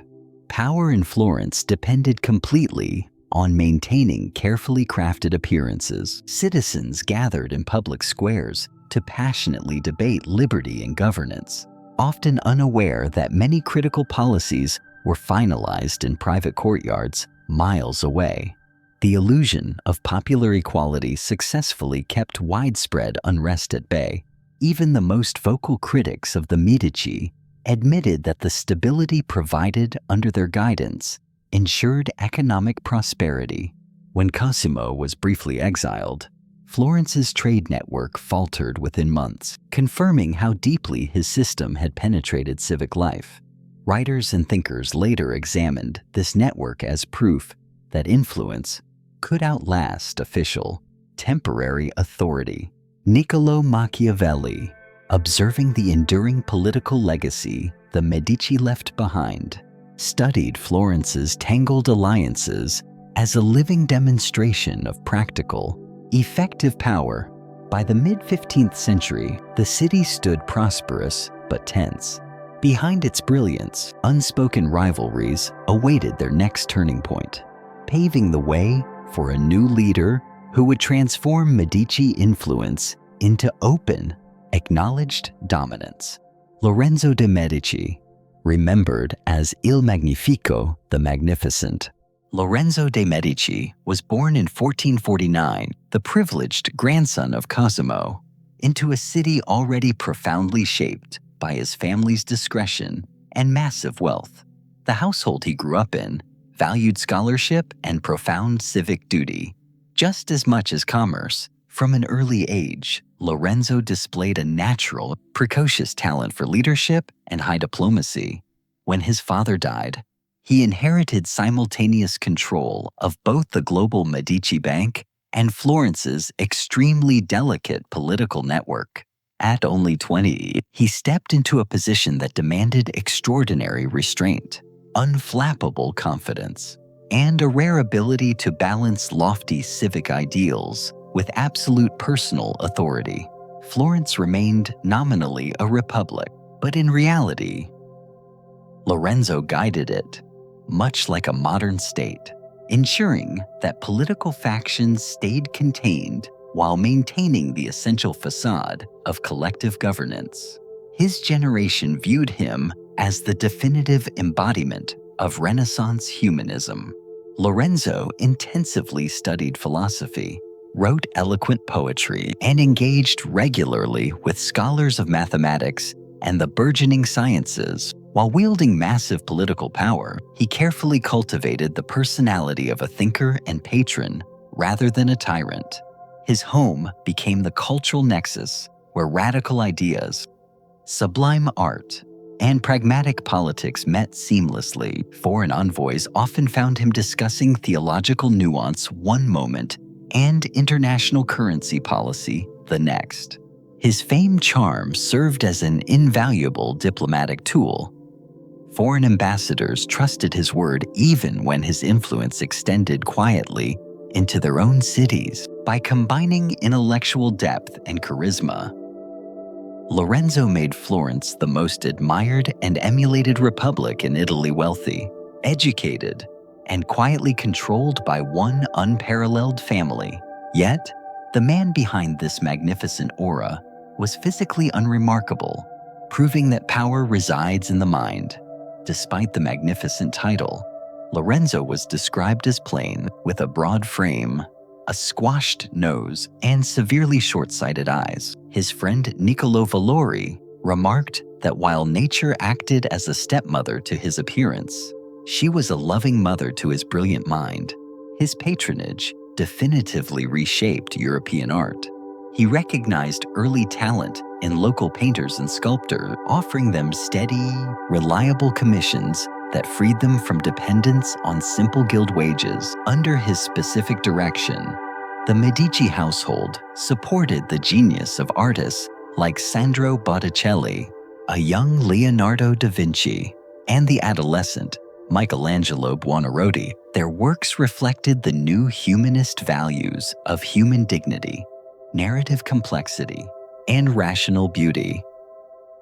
Power in Florence depended completely on maintaining carefully crafted appearances. Citizens gathered in public squares to passionately debate liberty and governance, often unaware that many critical policies were finalized in private courtyards miles away. The illusion of popular equality successfully kept widespread unrest at bay. Even the most vocal critics of the Medici admitted that the stability provided under their guidance ensured economic prosperity. When Cosimo was briefly exiled, Florence's trade network faltered within months, confirming how deeply his system had penetrated civic life. Writers and thinkers later examined this network as proof that influence could outlast official, temporary authority. Niccolò Machiavelli, observing the enduring political legacy the Medici left behind, studied Florence's tangled alliances as a living demonstration of practical, effective power. By the mid-15th century, the city stood prosperous but tense. Behind its brilliance, unspoken rivalries awaited their next turning point, paving the way for a new leader who would transform Medici influence into open, acknowledged dominance. Lorenzo de' Medici, remembered as Il Magnifico, the Magnificent. Lorenzo de' Medici was born in 1449, the privileged grandson of Cosimo, into a city already profoundly shaped by his family's discretion and massive wealth. The household he grew up in valued scholarship and profound civic duty just as much as commerce. From an early age, Lorenzo displayed a natural, precocious talent for leadership and high diplomacy. When his father died, he inherited simultaneous control of both the global Medici Bank and Florence's extremely delicate political network. At only 20, he stepped into a position that demanded extraordinary restraint, unflappable confidence, and a rare ability to balance lofty civic ideals with absolute personal authority. Florence remained nominally a republic, but in reality, Lorenzo guided it, much like a modern state, ensuring that political factions stayed contained while maintaining the essential facade of collective governance. His generation viewed him as the definitive embodiment of Renaissance humanism. Lorenzo intensively studied philosophy, wrote eloquent poetry, and engaged regularly with scholars of mathematics and the burgeoning sciences. While wielding massive political power, he carefully cultivated the personality of a thinker and patron rather than a tyrant. His home became the cultural nexus where radical ideas, sublime art, and pragmatic politics met seamlessly. Foreign envoys often found him discussing theological nuance one moment and international currency policy the next. His famed charm served as an invaluable diplomatic tool. Foreign ambassadors trusted his word even when his influence extended quietly into their own cities. By combining intellectual depth and charisma, Lorenzo made Florence the most admired and emulated republic in Italy, wealthy, educated, and quietly controlled by one unparalleled family. Yet, the man behind this magnificent aura was physically unremarkable, proving that power resides in the mind. Despite the magnificent title, Lorenzo was described as plain, with a broad frame, a squashed nose, and severely short-sighted eyes. His friend Niccolo Valori remarked that while nature acted as a stepmother to his appearance, she was a loving mother to his brilliant mind. His patronage definitively reshaped European art. He recognized early talent in local painters and sculptors, offering them steady, reliable commissions that freed them from dependence on simple guild wages. Under his specific direction, the Medici household supported the genius of artists like Sandro Botticelli, a young Leonardo da Vinci, and the adolescent Michelangelo Buonarroti. Their works reflected the new humanist values of human dignity, narrative complexity, and rational beauty.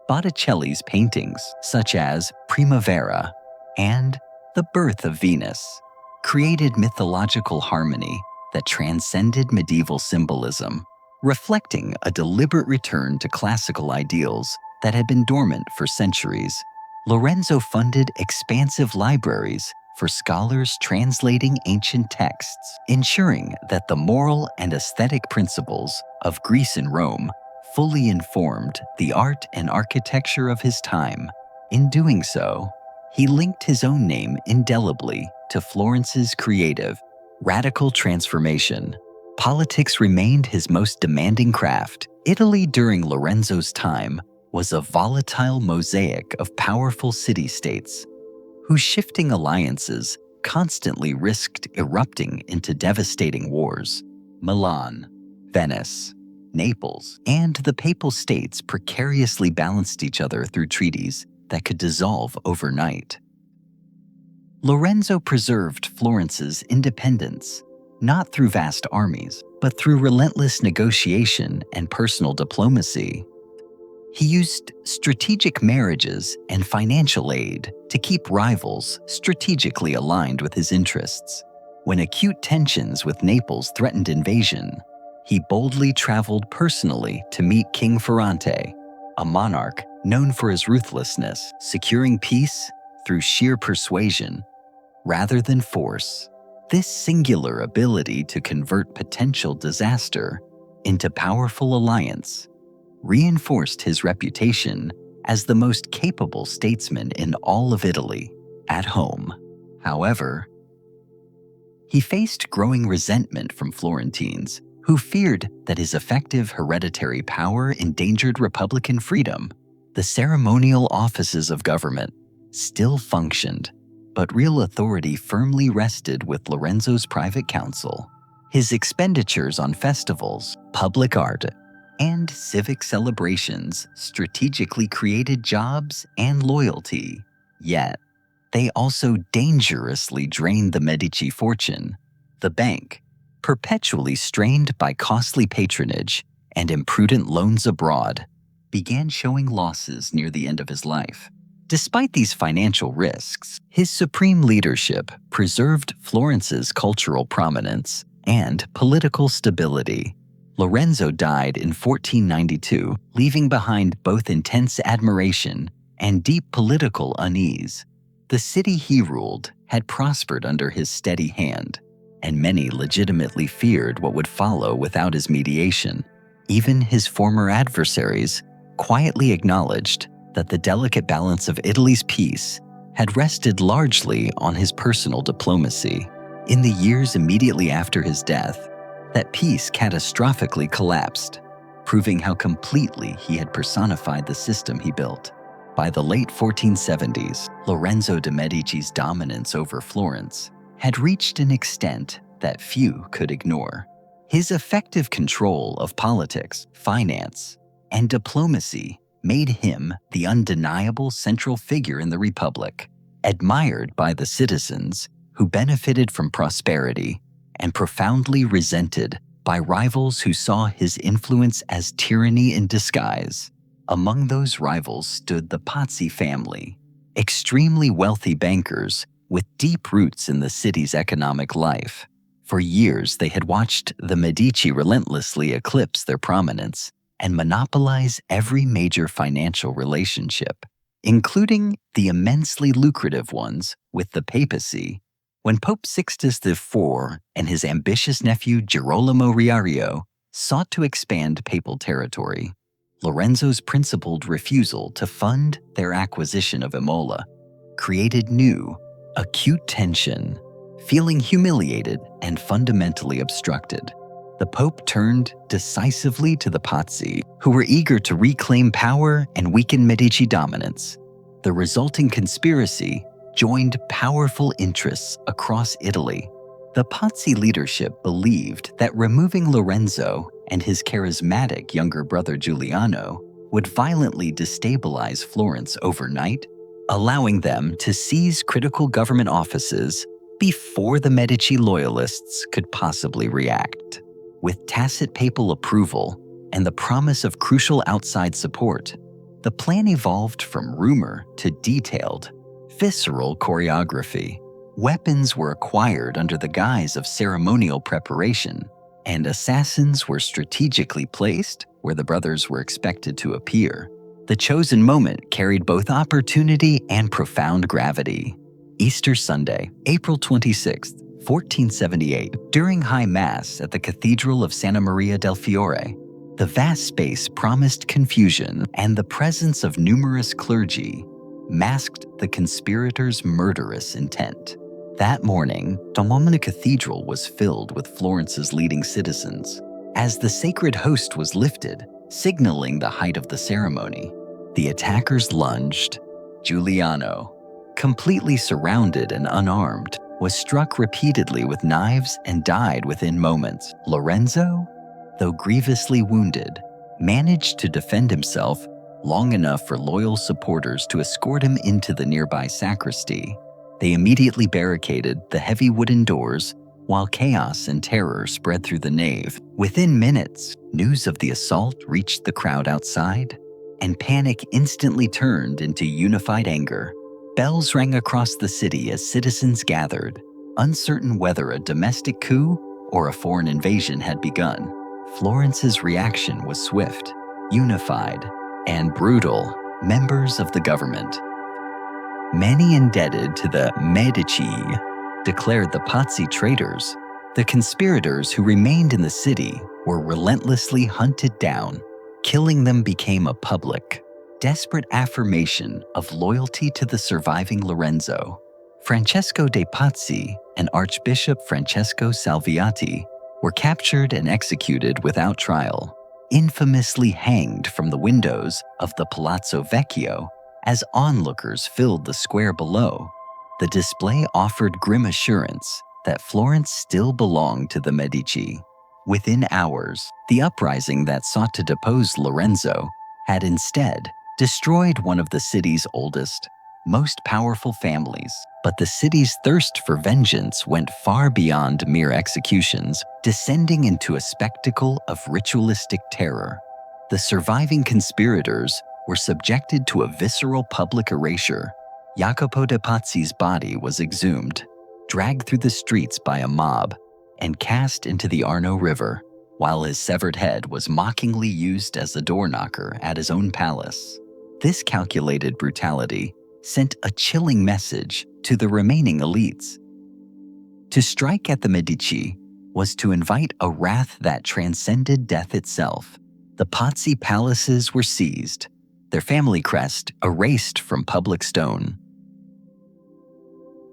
Botticelli's paintings, such as Primavera and The Birth of Venus, created mythological harmony that transcended medieval symbolism, reflecting a deliberate return to classical ideals that had been dormant for centuries. Lorenzo funded expansive libraries for scholars translating ancient texts, ensuring that the moral and aesthetic principles of Greece and Rome fully informed the art and architecture of his time. In doing so, he linked his own name indelibly to Florence's creative, radical transformation. Politics remained his most demanding craft. Italy during Lorenzo's time was a volatile mosaic of powerful city-states whose shifting alliances constantly risked erupting into devastating wars. Milan, Venice, Naples, and the Papal States precariously balanced each other through treaties that could dissolve overnight. Lorenzo preserved Florence's independence, not through vast armies, but through relentless negotiation and personal diplomacy. He used strategic marriages and financial aid to keep rivals strategically aligned with his interests. When acute tensions with Naples threatened invasion, he boldly traveled personally to meet King Ferrante, a monarch known for his ruthlessness, securing peace through sheer persuasion rather than force. This singular ability to convert potential disaster into powerful alliance reinforced his reputation as the most capable statesman in all of Italy. At home, however, he faced growing resentment from Florentines, who feared that his effective hereditary power endangered republican freedom. The ceremonial offices of government still functioned, but real authority firmly rested with Lorenzo's private council. His expenditures on festivals, public art, and civic celebrations strategically created jobs and loyalty. Yet, they also dangerously drained the Medici fortune. The bank, perpetually strained by costly patronage and imprudent loans abroad, began showing losses near the end of his life. Despite these financial risks, his supreme leadership preserved Florence's cultural prominence and political stability. Lorenzo died in 1492, leaving behind both intense admiration and deep political unease. The city he ruled had prospered under his steady hand, and many legitimately feared what would follow without his mediation. Even his former adversaries quietly acknowledged that the delicate balance of Italy's peace had rested largely on his personal diplomacy. In the years immediately after his death, that peace catastrophically collapsed, proving how completely he had personified the system he built. By the late 1470s, Lorenzo de' Medici's dominance over Florence had reached an extent that few could ignore. His effective control of politics, finance, and diplomacy made him the undeniable central figure in the Republic, admired by the citizens who benefited from prosperity and profoundly resented by rivals who saw his influence as tyranny in disguise. Among those rivals stood the Pazzi family, extremely wealthy bankers with deep roots in the city's economic life. For years, they had watched the Medici relentlessly eclipse their prominence and monopolize every major financial relationship, including the immensely lucrative ones with the papacy. When Pope Sixtus IV and his ambitious nephew Girolamo Riario sought to expand papal territory, Lorenzo's principled refusal to fund their acquisition of Imola created new, acute tension. Feeling humiliated and fundamentally obstructed, the Pope turned decisively to the Pazzi, who were eager to reclaim power and weaken Medici dominance. The resulting conspiracy joined powerful interests across Italy. The Pazzi leadership believed that removing Lorenzo and his charismatic younger brother Giuliano would violently destabilize Florence overnight, allowing them to seize critical government offices before the Medici loyalists could possibly react. With tacit papal approval and the promise of crucial outside support, the plan evolved from rumor to detailed, visceral choreography. Weapons were acquired under the guise of ceremonial preparation, and assassins were strategically placed where the brothers were expected to appear. The chosen moment carried both opportunity and profound gravity. Easter Sunday, April 26, 1478, during High Mass at the Cathedral of Santa Maria del Fiore, the vast space promised confusion, and the presence of numerous clergy masked the conspirators' murderous intent. That morning, Duomo Cathedral was filled with Florence's leading citizens. As the sacred host was lifted, signaling the height of the ceremony, the attackers lunged. Giuliano, completely surrounded and unarmed, was struck repeatedly with knives and died within moments. Lorenzo, though grievously wounded, managed to defend himself long enough for loyal supporters to escort him into the nearby sacristy. They immediately barricaded the heavy wooden doors while chaos and terror spread through the nave. Within minutes, news of the assault reached the crowd outside, and panic instantly turned into unified anger. Bells rang across the city as citizens gathered, uncertain whether a domestic coup or a foreign invasion had begun. Florence's reaction was swift, unified, and brutal. Members of the government, many indebted to the Medici, declared the Pazzi traitors. The conspirators who remained in the city were relentlessly hunted down. Killing them became a public, desperate affirmation of loyalty to the surviving Lorenzo. Francesco de' Pazzi and Archbishop Francesco Salviati were captured and executed without trial, infamously hanged from the windows of the Palazzo Vecchio as onlookers filled the square below. The display offered grim assurance that Florence still belonged to the Medici. Within hours, the uprising that sought to depose Lorenzo had instead destroyed one of the city's oldest, most powerful families. But the city's thirst for vengeance went far beyond mere executions, descending into a spectacle of ritualistic terror. The surviving conspirators were subjected to a visceral public erasure. Jacopo de' Pazzi's body was exhumed, dragged through the streets by a mob, and cast into the Arno River, while his severed head was mockingly used as a door knocker at his own palace. This calculated brutality sent a chilling message to the remaining elites. To strike at the Medici was to invite a wrath that transcended death itself. The Pazzi palaces were seized, their family crest erased from public stone,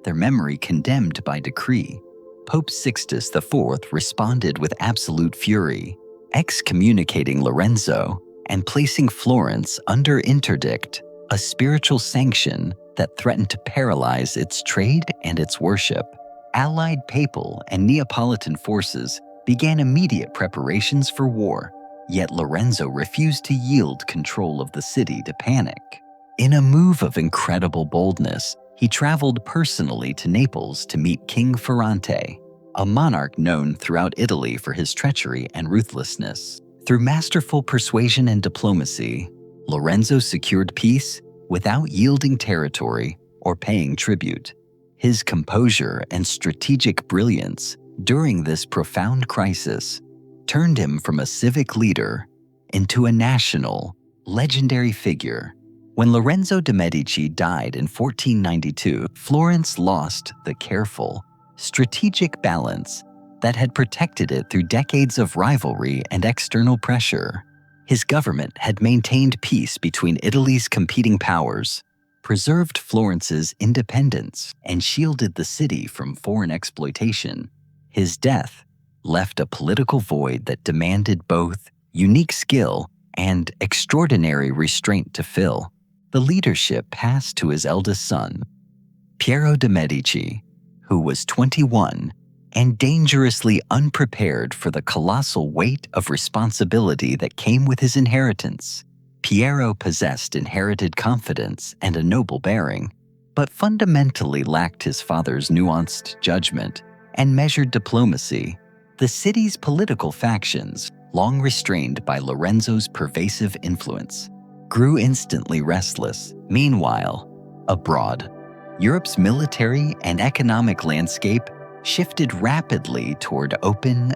their memory condemned by decree. Pope Sixtus IV responded with absolute fury, excommunicating Lorenzo and placing Florence under interdict, a spiritual sanction that threatened to paralyze its trade and its worship. Allied papal and Neapolitan forces began immediate preparations for war, yet Lorenzo refused to yield control of the city to panic. In a move of incredible boldness, he traveled personally to Naples to meet King Ferrante, a monarch known throughout Italy for his treachery and ruthlessness. Through masterful persuasion and diplomacy, Lorenzo secured peace without yielding territory or paying tribute. His composure and strategic brilliance during this profound crisis turned him from a civic leader into a national, legendary figure. When Lorenzo de' Medici died in 1492, Florence lost the careful, strategic balance that had protected it through decades of rivalry and external pressure. His government had maintained peace between Italy's competing powers, preserved Florence's independence, and shielded the city from foreign exploitation. His death left a political void that demanded both unique skill and extraordinary restraint to fill. The leadership passed to his eldest son, Piero de' Medici, who was 21 and dangerously unprepared for the colossal weight of responsibility that came with his inheritance. Piero possessed inherited confidence and a noble bearing, but fundamentally lacked his father's nuanced judgment and measured diplomacy. The city's political factions, long restrained by Lorenzo's pervasive influence, grew instantly restless. Meanwhile, abroad, Europe's military and economic landscape shifted rapidly toward open,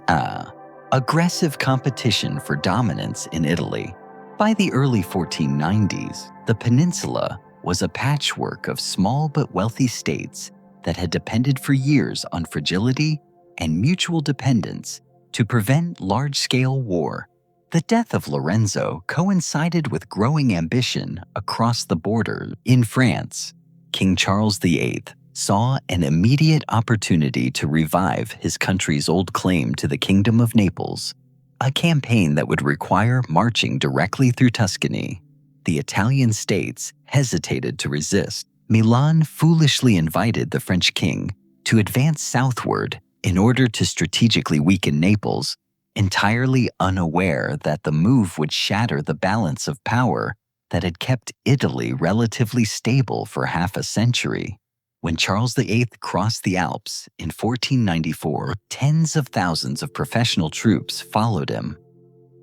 aggressive competition for dominance in Italy. By the early 1490s, the peninsula was a patchwork of small but wealthy states that had depended for years on fragility and mutual dependence to prevent large-scale war. The death of Lorenzo coincided with growing ambition across the border. In France, King Charles VIII saw an immediate opportunity to revive his country's old claim to the Kingdom of Naples, a campaign that would require marching directly through Tuscany. The Italian states hesitated to resist. Milan foolishly invited the French king to advance southward in order to strategically weaken Naples, entirely unaware that the move would shatter the balance of power that had kept Italy relatively stable for half a century. When Charles VIII crossed the Alps in 1494, tens of thousands of professional troops followed him,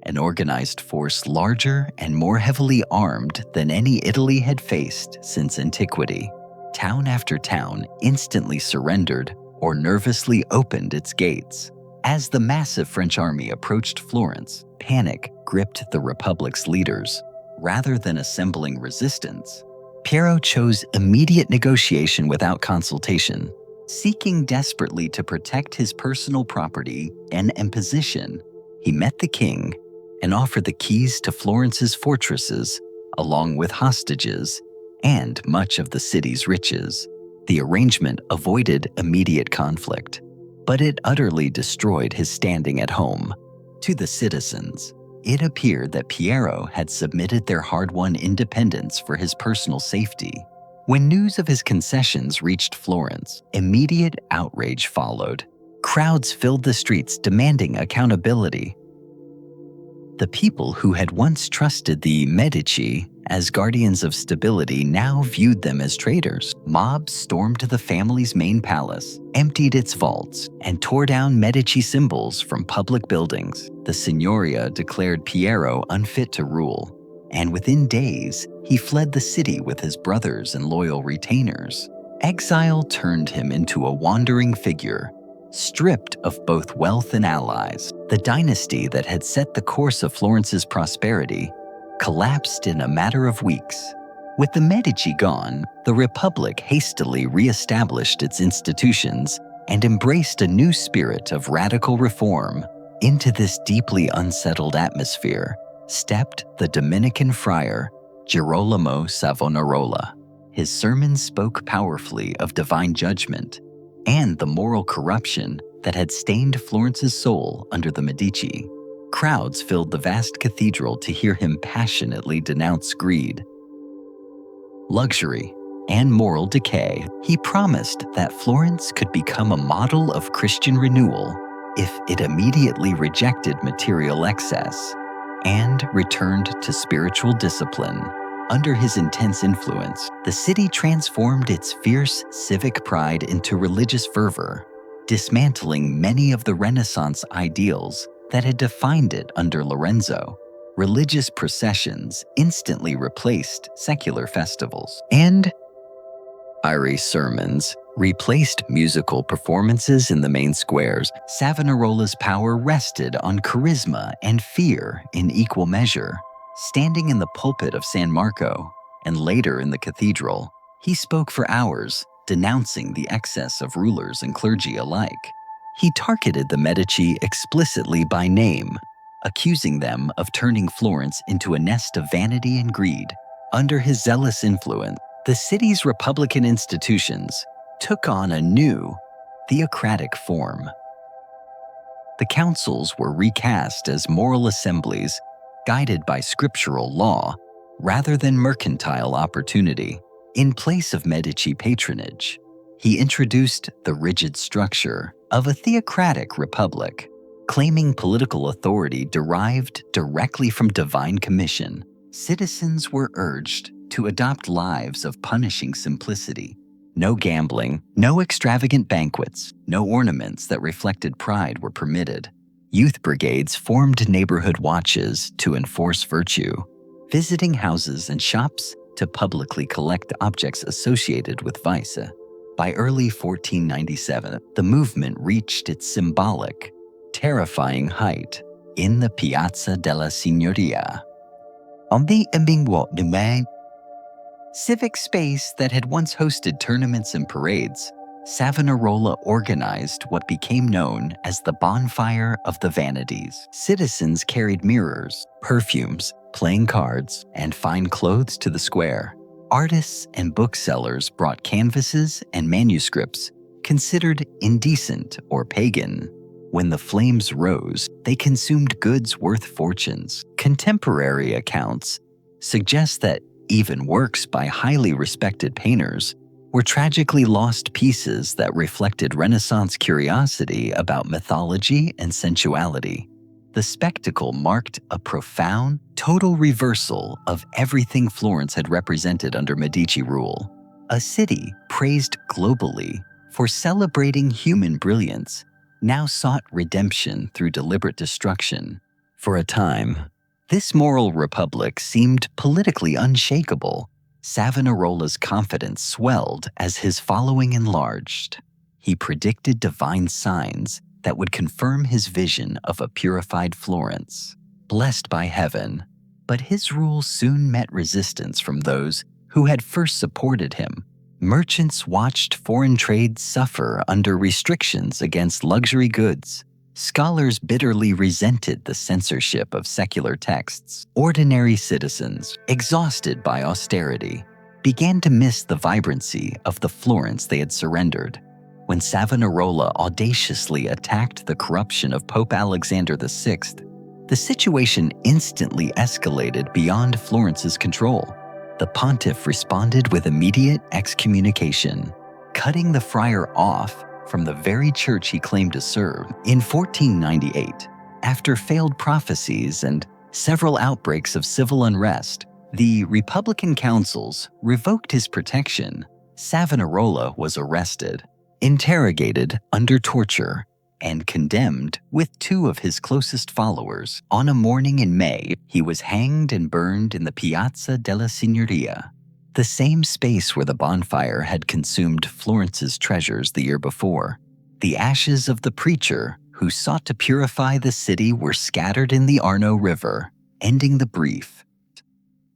an organized force larger and more heavily armed than any Italy had faced since antiquity. Town after town instantly surrendered or nervously opened its gates. As the massive French army approached Florence, panic gripped the Republic's leaders. Rather than assembling resistance, Piero chose immediate negotiation without consultation. Seeking desperately to protect his personal property and position, he met the king and offered the keys to Florence's fortresses, along with hostages and much of the city's riches. The arrangement avoided immediate conflict, but it utterly destroyed his standing at home. To the citizens, it appeared that Piero had submitted their hard-won independence for his personal safety. When news of his concessions reached Florence, immediate outrage followed. Crowds filled the streets demanding accountability. The people who had once trusted the Medici as guardians of stability now viewed them as traitors. Mobs stormed the family's main palace, emptied its vaults, and tore down Medici symbols from public buildings. The Signoria declared Piero unfit to rule, and within days, he fled the city with his brothers and loyal retainers. Exile turned him into a wandering figure, stripped of both wealth and allies. The dynasty that had set the course of Florence's prosperity collapsed in a matter of weeks. With the Medici gone, the Republic hastily re-established its institutions and embraced a new spirit of radical reform. Into this deeply unsettled atmosphere stepped the Dominican friar Girolamo Savonarola. His sermons spoke powerfully of divine judgment and the moral corruption that had stained Florence's soul under the Medici. Crowds filled the vast cathedral to hear him passionately denounce greed. luxury, and moral decay, he promised that Florence could become a model of Christian renewal if it immediately rejected material excess and returned to spiritual discipline. Under his intense influence, the city transformed its fierce civic pride into religious fervor, dismantling many of the Renaissance ideals that had defined it under Lorenzo. Religious processions instantly replaced secular festivals, and fiery sermons replaced musical performances in the main squares. Savonarola's power rested on charisma and fear in equal measure. Standing in the pulpit of San Marco, and later in the cathedral, he spoke for hours, denouncing the excess of rulers and clergy alike. He targeted the Medici explicitly by name, accusing them of turning Florence into a nest of vanity and greed. Under his zealous influence, the city's republican institutions took on a new, theocratic form. The councils were recast as moral assemblies, guided by scriptural law rather than mercantile opportunity. In place of Medici patronage, he introduced the rigid structure of a theocratic republic, claiming political authority derived directly from divine commission. Citizens were urged to adopt lives of punishing simplicity. No gambling, no extravagant banquets, no ornaments that reflected pride were permitted. Youth brigades formed neighborhood watches to enforce virtue, visiting houses and shops to publicly collect objects associated with vice. By early 1497, the movement reached its symbolic, terrifying height in the Piazza della Signoria. On the civic space that had once hosted tournaments and parades, Savonarola organized what became known as the Bonfire of the Vanities. Citizens carried mirrors, perfumes, playing cards, and fine clothes to the square. Artists and booksellers brought canvases and manuscripts considered indecent or pagan. When the flames rose, they consumed goods worth fortunes. Contemporary accounts suggest that even works by highly respected painters were tragically lost pieces that reflected Renaissance curiosity about mythology and sensuality. The spectacle marked a profound, total reversal of everything Florence had represented under Medici rule. A city praised globally for celebrating human brilliance now sought redemption through deliberate destruction. For a time, this moral republic seemed politically unshakable. Savonarola's confidence swelled as his following enlarged. He predicted divine signs that would confirm his vision of a purified Florence, blessed by heaven. But his rule soon met resistance from those who had first supported him. Merchants watched foreign trade suffer under restrictions against luxury goods. Scholars bitterly resented the censorship of secular texts. Ordinary citizens, exhausted by austerity, began to miss the vibrancy of the Florence they had surrendered. When Savonarola audaciously attacked the corruption of Pope Alexander VI, the situation instantly escalated beyond Florence's control. The pontiff responded with immediate excommunication, cutting the friar off from the very church he claimed to serve. In 1498, after failed prophecies and several outbreaks of civil unrest, the Republican councils revoked his protection. Savonarola was arrested, interrogated under torture, and condemned with two of his closest followers. On a morning in May, he was hanged and burned in the Piazza della Signoria, the same space where the bonfire had consumed Florence's treasures the year before. The ashes of the preacher who sought to purify the city were scattered in the Arno River, ending the brief,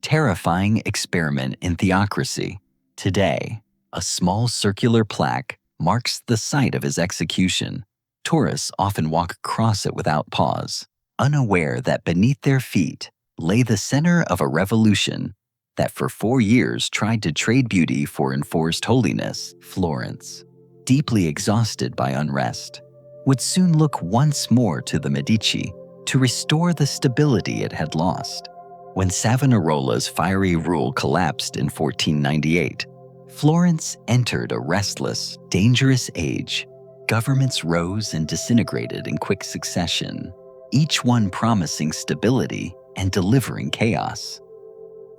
terrifying experiment in theocracy. Today, a small circular plaque marks the site of his execution. Tourists often walk across it without pause, unaware that beneath their feet lay the center of a revolution that for 4 years tried to trade beauty for enforced holiness. Florence, deeply exhausted by unrest, would soon look once more to the Medici to restore the stability it had lost. When Savonarola's fiery rule collapsed in 1498, Florence entered a restless, dangerous age. Governments rose and disintegrated in quick succession, each one promising stability and delivering chaos.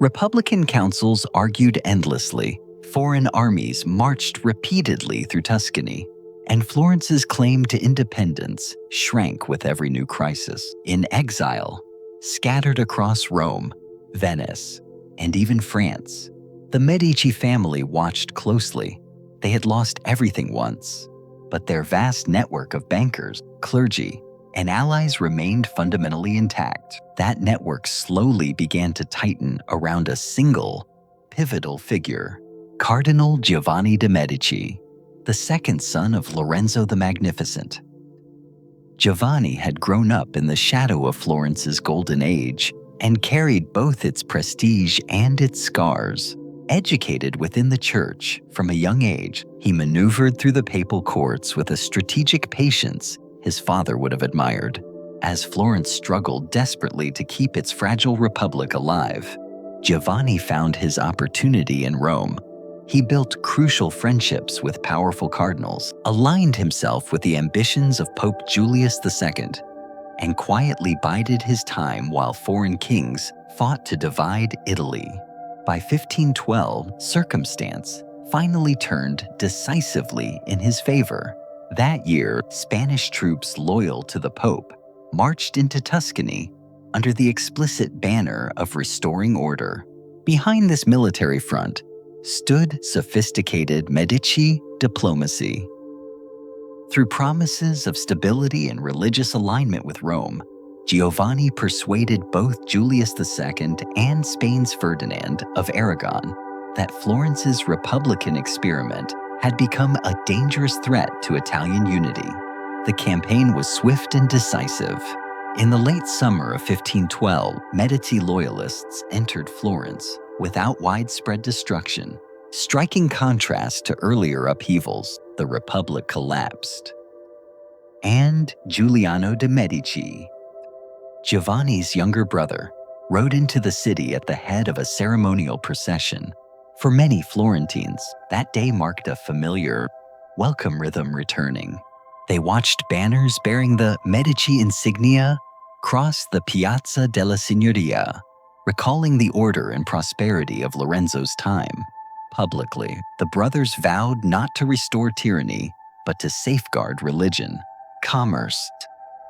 Republican councils argued endlessly, foreign armies marched repeatedly through Tuscany, and Florence's claim to independence shrank with every new crisis. In exile, scattered across Rome, Venice, and even France, the Medici family watched closely. They had lost everything once, but their vast network of bankers, clergy, and allies remained fundamentally intact. That network slowly began to tighten around a single, pivotal figure, Cardinal Giovanni de' Medici, the second son of Lorenzo the Magnificent. Giovanni had grown up in the shadow of Florence's golden age and carried both its prestige and its scars. Educated within the church from a young age, he maneuvered through the papal courts with a strategic patience his father would have admired. As Florence struggled desperately to keep its fragile republic alive, Giovanni found his opportunity in Rome. He built crucial friendships with powerful cardinals, aligned himself with the ambitions of Pope Julius II, and quietly bided his time while foreign kings fought to divide Italy. By 1512, circumstance finally turned decisively in his favor. That year, Spanish troops loyal to the Pope marched into Tuscany under the explicit banner of restoring order. Behind this military front stood sophisticated Medici diplomacy. Through promises of stability and religious alignment with Rome, Giovanni persuaded both Julius II and Spain's Ferdinand of Aragon that Florence's republican experiment had become a dangerous threat to Italian unity. The campaign was swift and decisive. In the late summer of 1512, Medici loyalists entered Florence without widespread destruction. Striking contrast to earlier upheavals, the republic collapsed. And Giuliano de' Medici, Giovanni's younger brother, rode into the city at the head of a ceremonial procession. For many Florentines, that day marked a familiar, welcome rhythm returning. They watched banners bearing the Medici insignia cross the Piazza della Signoria, recalling the order and prosperity of Lorenzo's time. Publicly, the brothers vowed not to restore tyranny, but to safeguard religion, commerce,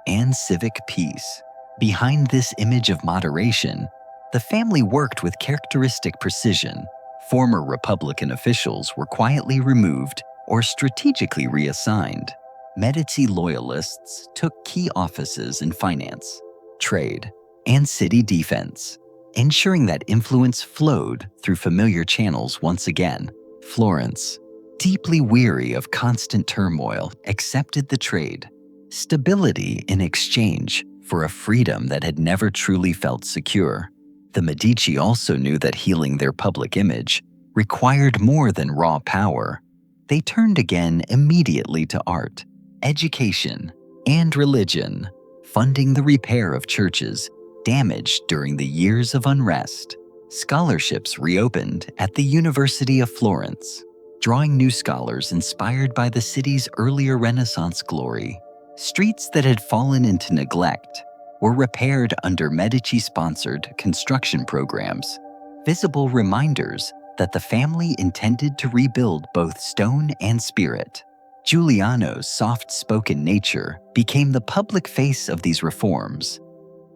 and civic peace. Behind this image of moderation, the family worked with characteristic precision. Former Republican officials were quietly removed or strategically reassigned. Medici loyalists took key offices in finance, trade, and city defense, ensuring that influence flowed through familiar channels once again. Florence, deeply weary of constant turmoil, accepted the trade, stability in exchange for a freedom that had never truly felt secure. The Medici also knew that healing their public image required more than raw power. They turned again immediately to art, education, and religion, funding the repair of churches damaged during the years of unrest. Scholarships reopened at the University of Florence, drawing new scholars inspired by the city's earlier Renaissance glory. Streets that had fallen into neglect were repaired under Medici-sponsored construction programs, visible reminders that the family intended to rebuild both stone and spirit. Giuliano's soft-spoken nature became the public face of these reforms,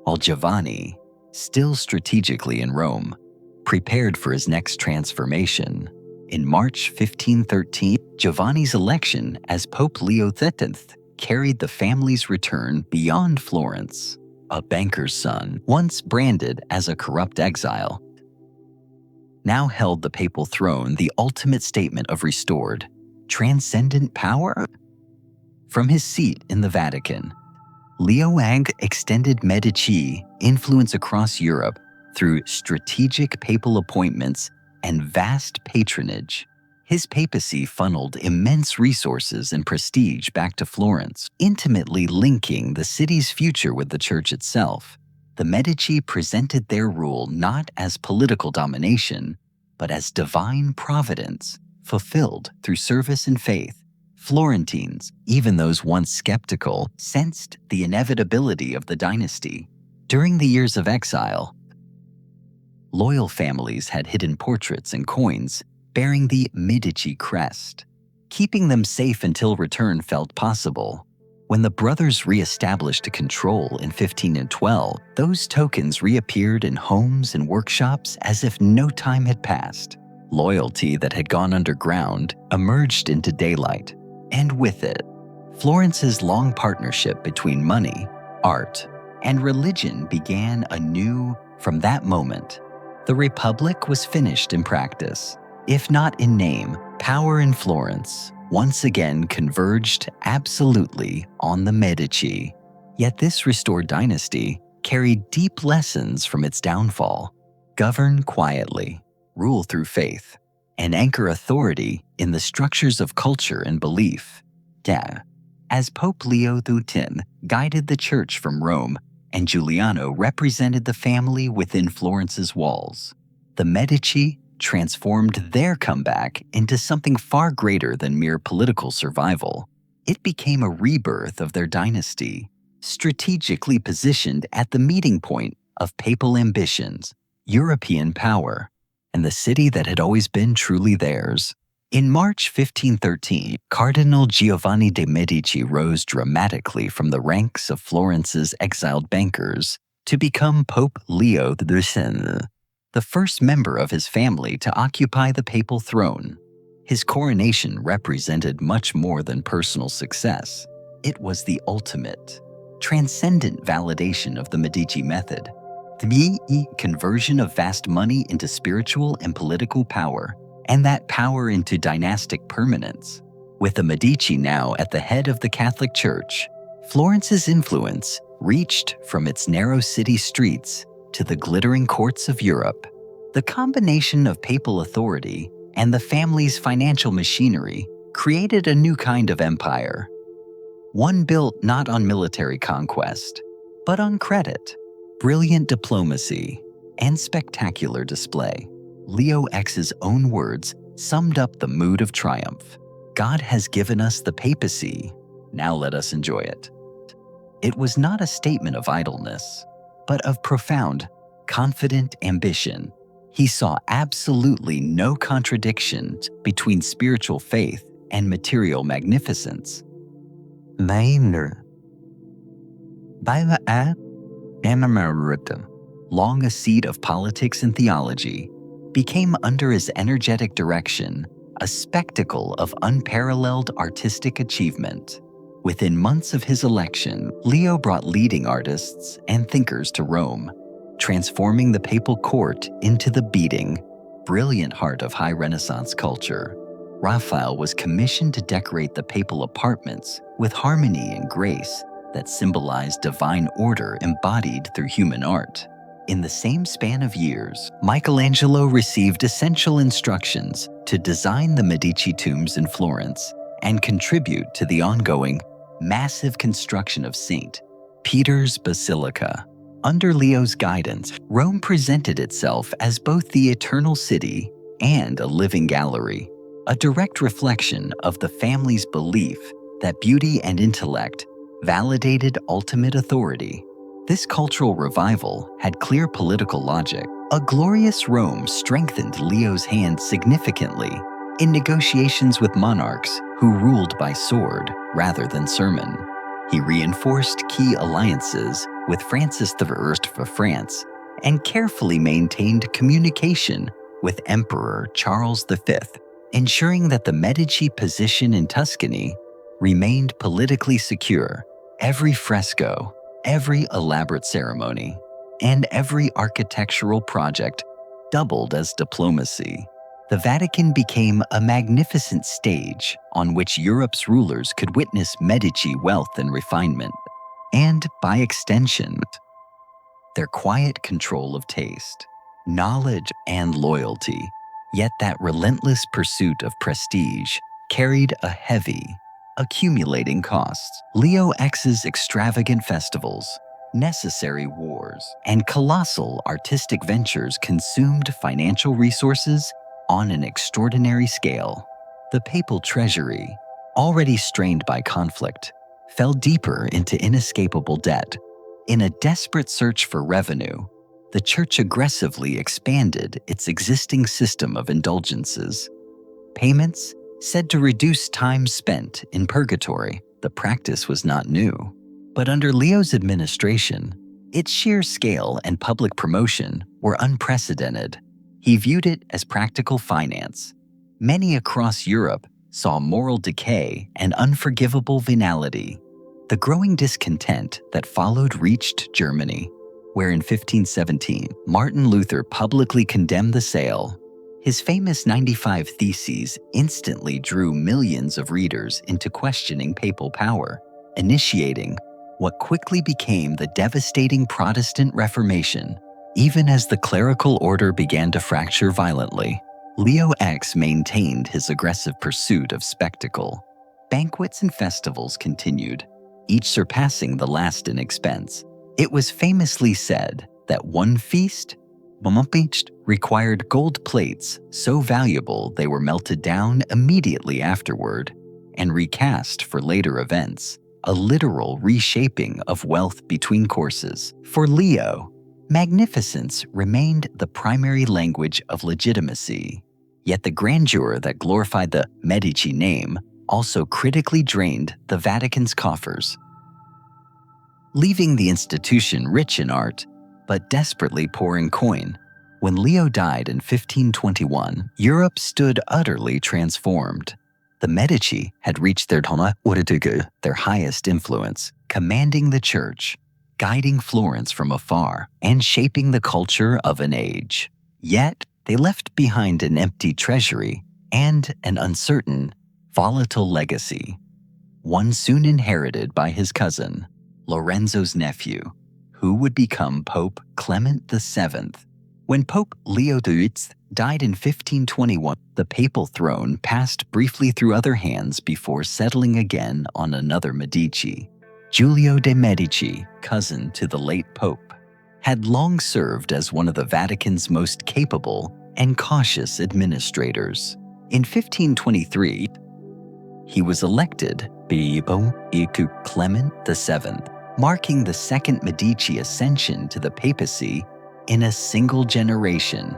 while Giovanni, still strategically in Rome, prepared for his next transformation. In March 1513, Giovanni's election as Pope Leo X carried the family's return beyond Florence. A banker's son, once branded as a corrupt exile, now held the papal throne, the ultimate statement of restored, transcendent power. From his seat in the Vatican, Leo extended Medici influence across Europe through strategic papal appointments and vast patronage. His papacy funneled immense resources and prestige back to Florence, intimately linking the city's future with the church itself. The Medici presented their rule not as political domination, but as divine providence, fulfilled through service and faith. Florentines, even those once skeptical, sensed the inevitability of the dynasty. During the years of exile, loyal families had hidden portraits and coins bearing the Medici crest, keeping them safe until return felt possible. When the brothers re-established control in 1512, those tokens reappeared in homes and workshops as if no time had passed. Loyalty that had gone underground emerged into daylight, and with it, Florence's long partnership between money, art, and religion began anew. From that moment, the Republic was finished in practice. If not in name, power in Florence once again converged absolutely on the Medici. Yet this restored dynasty carried deep lessons from its downfall. Govern quietly, rule through faith, and anchor authority in the structures of culture and belief. As Pope Leo XIII guided the church from Rome and Giuliano represented the family within Florence's walls, the Medici transformed their comeback into something far greater than mere political survival. It became a rebirth of their dynasty, strategically positioned at the meeting point of papal ambitions, European power, and the city that had always been truly theirs. In March 1513, Cardinal Giovanni de' Medici rose dramatically from the ranks of Florence's exiled bankers to become Pope Leo XIII, the first member of his family to occupy the papal throne. His coronation represented much more than personal success. It was the ultimate, transcendent validation of the Medici method, the conversion of vast money into spiritual and political power, and that power into dynastic permanence. With the Medici now at the head of the Catholic Church, Florence's influence reached from its narrow city streets to the glittering courts of Europe. The combination of papal authority and the family's financial machinery created a new kind of empire, one built not on military conquest, but on credit, brilliant diplomacy, and spectacular display. Leo X's own words summed up the mood of triumph. God has given us the papacy, now let us enjoy it. It was not a statement of idleness, but of profound, confident ambition. He saw absolutely no contradictions between spiritual faith and material magnificence. Long a seat of politics and theology, became under his energetic direction a spectacle of unparalleled artistic achievement. Within months of his election, Leo brought leading artists and thinkers to Rome, transforming the papal court into the beating, brilliant heart of high Renaissance culture. Raphael was commissioned to decorate the papal apartments with harmony and grace that symbolized divine order embodied through human art. In the same span of years, Michelangelo received essential instructions to design the Medici tombs in Florence and contribute to the ongoing, massive construction of St. Peter's Basilica. Under Leo's guidance, Rome presented itself as both the eternal city and a living gallery, a direct reflection of the family's belief that beauty and intellect validated ultimate authority. This cultural revival had clear political logic. A glorious Rome strengthened Leo's hand significantly in negotiations with monarchs who ruled by sword rather than sermon. He reinforced key alliances with Francis I of France and carefully maintained communication with Emperor Charles V, ensuring that the Medici position in Tuscany remained politically secure. Every fresco, every elaborate ceremony, and every architectural project doubled as diplomacy. The Vatican became a magnificent stage on which Europe's rulers could witness Medici wealth and refinement, and by extension, their quiet control of taste, knowledge, and loyalty. Yet that relentless pursuit of prestige carried a heavy, accumulating costs. Leo X's extravagant festivals, necessary wars, and colossal artistic ventures consumed financial resources on an extraordinary scale. The papal treasury, already strained by conflict, fell deeper into inescapable debt. In a desperate search for revenue, the Church aggressively expanded its existing system of indulgences. Payments said to reduce time spent in purgatory. The practice was not new, but under Leo's administration, its sheer scale and public promotion were unprecedented. He viewed it as practical finance. Many across Europe saw moral decay and unforgivable venality. The growing discontent that followed reached Germany, where in 1517, Martin Luther publicly condemned the sale. His famous 95 Theses instantly drew millions of readers into questioning papal power, initiating what quickly became the devastating Protestant Reformation. Even as the clerical order began to fracture violently, Leo X maintained his aggressive pursuit of spectacle. Banquets and festivals continued, each surpassing the last in expense. It was famously said that one feast required gold plates so valuable they were melted down immediately afterward and recast for later events, a literal reshaping of wealth between courses. For Leo, magnificence remained the primary language of legitimacy, yet the grandeur that glorified the Medici name also critically drained the Vatican's coffers, leaving the institution rich in art but desperately poor in coin. When Leo died in 1521, Europe stood utterly transformed. The Medici had reached their highest influence, commanding the church, guiding Florence from afar, and shaping the culture of an age. Yet, they left behind an empty treasury and an uncertain, volatile legacy, one soon inherited by his cousin, Lorenzo's nephew, who would become Pope Clement VII. When Pope Leo VIII died in 1521, the papal throne passed briefly through other hands before settling again on another Medici. Giulio de' Medici, cousin to the late Pope, had long served as one of the Vatican's most capable and cautious administrators. In 1523, he was elected Pope Clement VII, marking the second Medici ascension to the papacy in a single generation.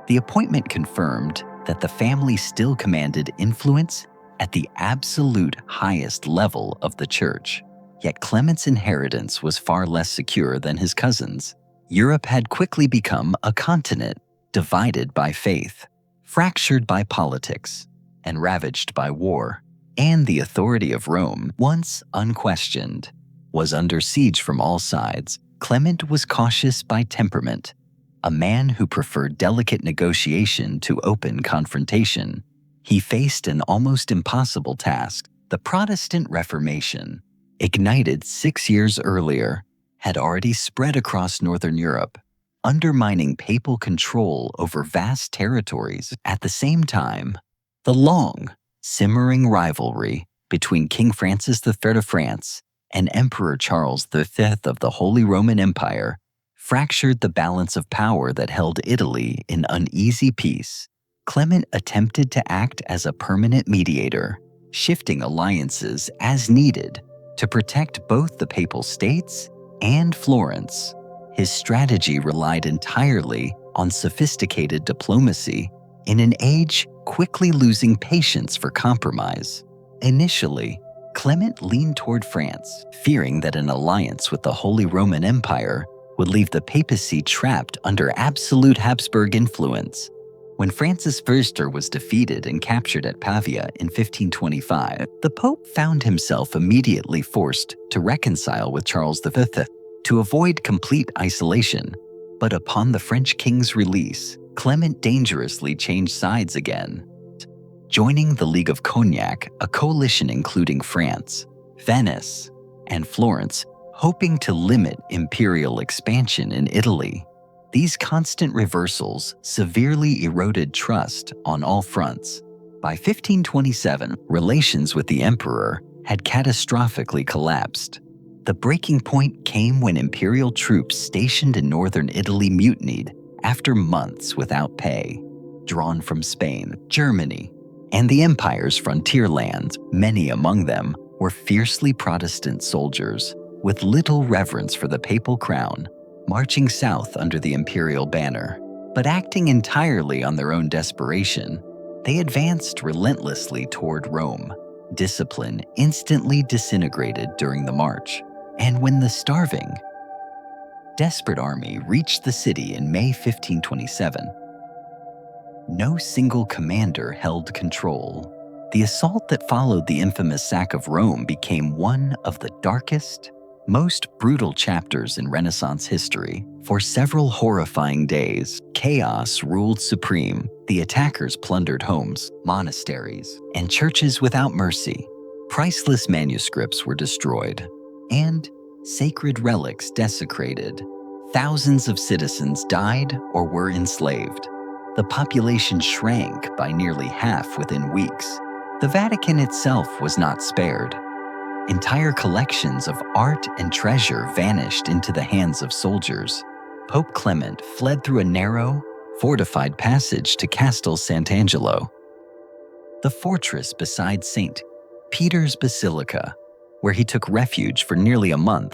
The appointment confirmed that the family still commanded influence at the absolute highest level of the church. Yet Clement's inheritance was far less secure than his cousin's. Europe had quickly become a continent divided by faith, fractured by politics, and ravaged by war. And the authority of Rome, once unquestioned, was under siege from all sides. Clement was cautious by temperament, a man who preferred delicate negotiation to open confrontation. He faced an almost impossible task. The Protestant Reformation, ignited 6 years earlier, had already spread across Northern Europe, undermining papal control over vast territories. At the same time, the long, simmering rivalry between King Francis III of France and Emperor Charles V of the Holy Roman Empire fractured the balance of power that held Italy in uneasy peace. Clement attempted to act as a permanent mediator, shifting alliances as needed to protect both the Papal States and Florence. His strategy relied entirely on sophisticated diplomacy in an age quickly losing patience for compromise. Initially, Clement leaned toward France, fearing that an alliance with the Holy Roman Empire would leave the papacy trapped under absolute Habsburg influence. When Francis I was defeated and captured at Pavia in 1525, the Pope found himself immediately forced to reconcile with Charles V to avoid complete isolation. But upon the French king's release, Clement dangerously changed sides again, joining the League of Cognac, a coalition including France, Venice, and Florence, hoping to limit imperial expansion in Italy. These constant reversals severely eroded trust on all fronts. By 1527, relations with the emperor had catastrophically collapsed. The breaking point came when imperial troops stationed in northern Italy mutinied after months without pay, drawn from Spain, Germany, and the empire's frontier lands. Many among them were fiercely Protestant soldiers with little reverence for the papal crown, marching south under the imperial banner. But acting entirely on their own desperation, they advanced relentlessly toward Rome. Discipline instantly disintegrated during the march, and when the starving, desperate army reached the city in May 1527, no single commander held control. The assault that followed the infamous sack of Rome became one of the darkest, most brutal chapters in Renaissance history. For several horrifying days, chaos ruled supreme. The attackers plundered homes, monasteries, and churches without mercy. Priceless manuscripts were destroyed, and sacred relics desecrated. Thousands of citizens died or were enslaved. The population shrank by nearly half within weeks. The Vatican itself was not spared. Entire collections of art and treasure vanished into the hands of soldiers. Pope Clement fled through a narrow, fortified passage to Castel Sant'Angelo, the fortress beside St. Peter's Basilica, where he took refuge for nearly a month.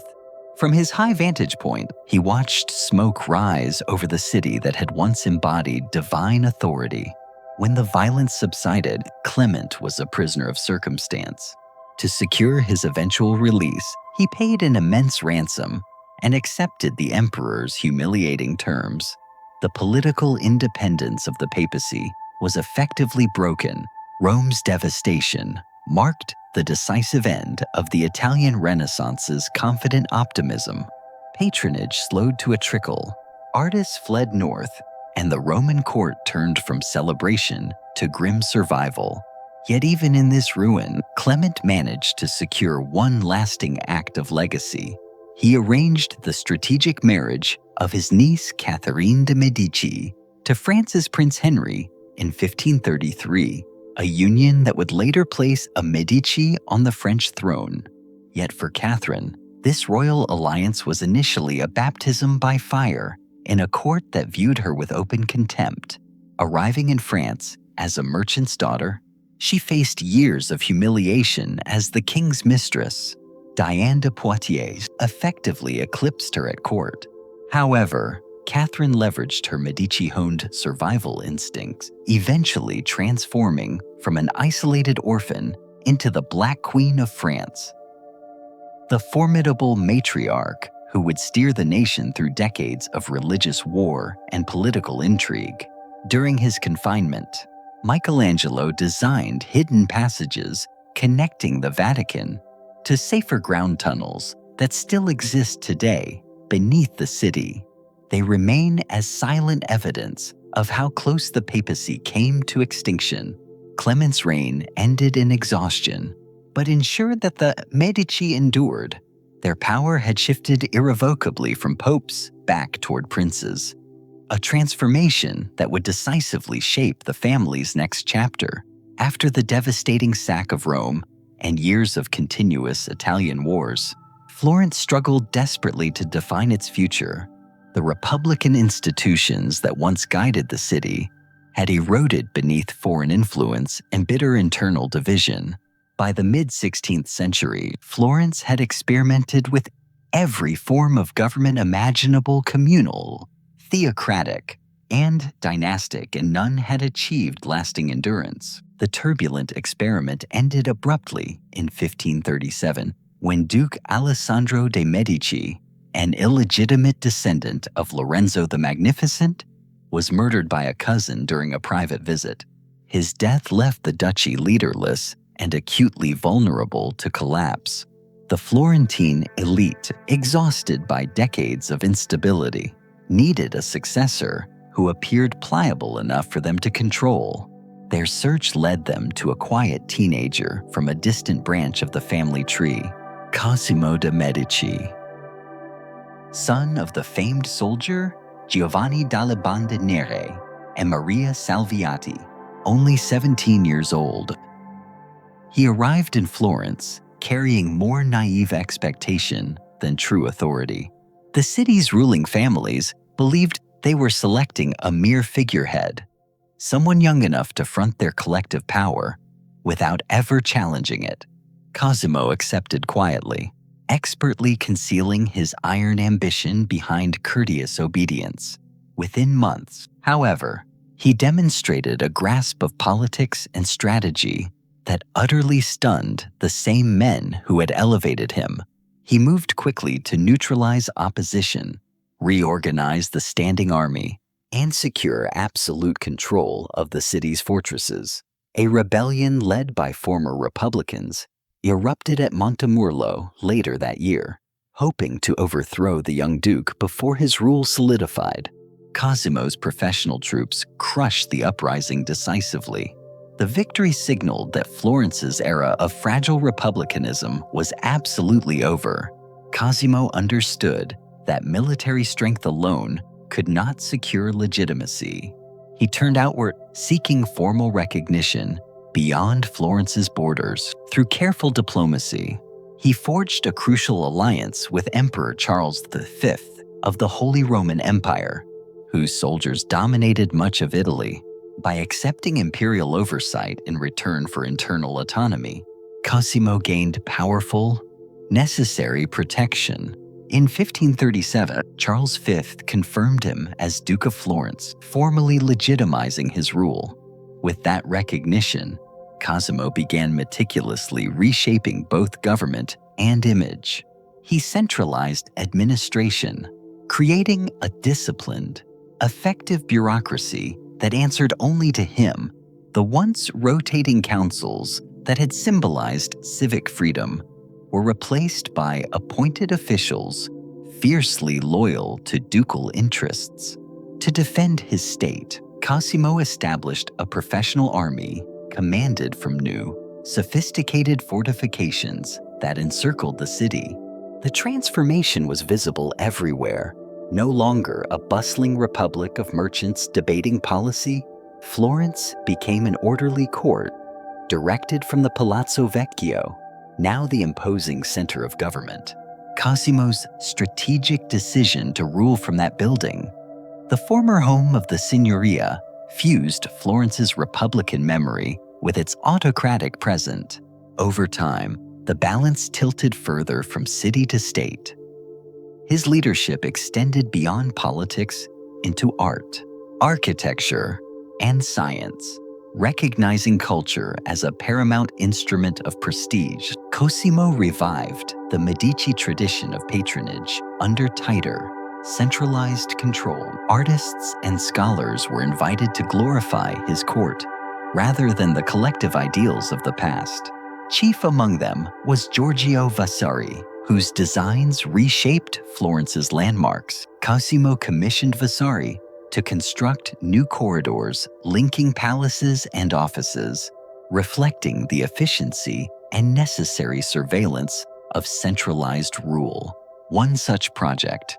From his high vantage point, he watched smoke rise over the city that had once embodied divine authority. When the violence subsided, Clement was a prisoner of circumstance. To secure his eventual release, he paid an immense ransom and accepted the emperor's humiliating terms. The political independence of the papacy was effectively broken. Rome's devastation marked the decisive end of the Italian Renaissance's confident optimism. Patronage slowed to a trickle, artists fled north, and the Roman court turned from celebration to grim survival. Yet even in this ruin, Clement managed to secure one lasting act of legacy. He arranged the strategic marriage of his niece Catherine de' Medici to France's Prince Henry in 1533, a union that would later place a Medici on the French throne. Yet for Catherine, this royal alliance was initially a baptism by fire in a court that viewed her with open contempt. Arriving in France as a merchant's daughter, she faced years of humiliation as the king's mistress. Diane de Poitiers effectively eclipsed her at court. However, Catherine leveraged her Medici-honed survival instincts, eventually transforming from an isolated orphan into the Black Queen of France. The formidable matriarch who would steer the nation through decades of religious war and political intrigue. During his confinement, Michelangelo designed hidden passages connecting the Vatican to safer ground tunnels that still exist today beneath the city. They remain as silent evidence of how close the papacy came to extinction. Clement's reign ended in exhaustion, but ensured that the Medici endured. Their power had shifted irrevocably from popes back toward princes, a transformation that would decisively shape the family's next chapter. After the devastating sack of Rome and years of continuous Italian wars, Florence struggled desperately to define its future. The republican institutions that once guided the city had eroded beneath foreign influence and bitter internal division. By the mid-16th century, Florence had experimented with every form of government imaginable: communal, theocratic, and dynastic, and none had achieved lasting endurance. The turbulent experiment ended abruptly in 1537, when Duke Alessandro de' Medici, an illegitimate descendant of Lorenzo the Magnificent, was murdered by a cousin during a private visit. His death left the duchy leaderless and acutely vulnerable to collapse. The Florentine elite, exhausted by decades of instability, needed a successor who appeared pliable enough for them to control. Their search led them to a quiet teenager from a distant branch of the family tree, Cosimo de' Medici. Son of the famed soldier Giovanni dalla Banda Nere and Maria Salviati, only 17 years old. He arrived in Florence carrying more naive expectation than true authority. The city's ruling families believed they were selecting a mere figurehead, someone young enough to front their collective power without ever challenging it. Cosimo accepted quietly, expertly concealing his iron ambition behind courteous obedience. Within months, however, he demonstrated a grasp of politics and strategy that utterly stunned the same men who had elevated him. He moved quickly to neutralize opposition, reorganize the standing army, and secure absolute control of the city's fortresses. A rebellion led by former Republicans erupted at Montemurlo later that year, hoping to overthrow the young duke before his rule solidified. Cosimo's professional troops crushed the uprising decisively. The victory signaled that Florence's era of fragile republicanism was absolutely over. Cosimo understood that military strength alone could not secure legitimacy. He turned outward, seeking formal recognition beyond Florence's borders. Through careful diplomacy, he forged a crucial alliance with Emperor Charles V of the Holy Roman Empire, whose soldiers dominated much of Italy. By accepting imperial oversight in return for internal autonomy, Cosimo gained powerful, necessary protection. In 1537, Charles V confirmed him as Duke of Florence, formally legitimizing his rule. With that recognition, Cosimo began meticulously reshaping both government and image. He centralized administration, creating a disciplined, effective bureaucracy that answered only to him. The once rotating councils that had symbolized civic freedom were replaced by appointed officials fiercely loyal to ducal interests. To defend his state, Cosimo established a professional army commanded from new, sophisticated fortifications that encircled the city. The transformation was visible everywhere. No longer a bustling republic of merchants debating policy, Florence became an orderly court, directed from the Palazzo Vecchio, now the imposing center of government. Cosimo's strategic decision to rule from that building, the former home of the Signoria, fused Florence's republican memory with its autocratic present. Over time, the balance tilted further from city to state. His leadership extended beyond politics into art, architecture, and science. Recognizing culture as a paramount instrument of prestige, Cosimo revived the Medici tradition of patronage under tighter, centralized control. Artists and scholars were invited to glorify his court rather than the collective ideals of the past. Chief among them was Giorgio Vasari, whose designs reshaped Florence's landmarks. Cosimo commissioned Vasari to construct new corridors linking palaces and offices, reflecting the efficiency and necessary surveillance of centralized rule. One such project,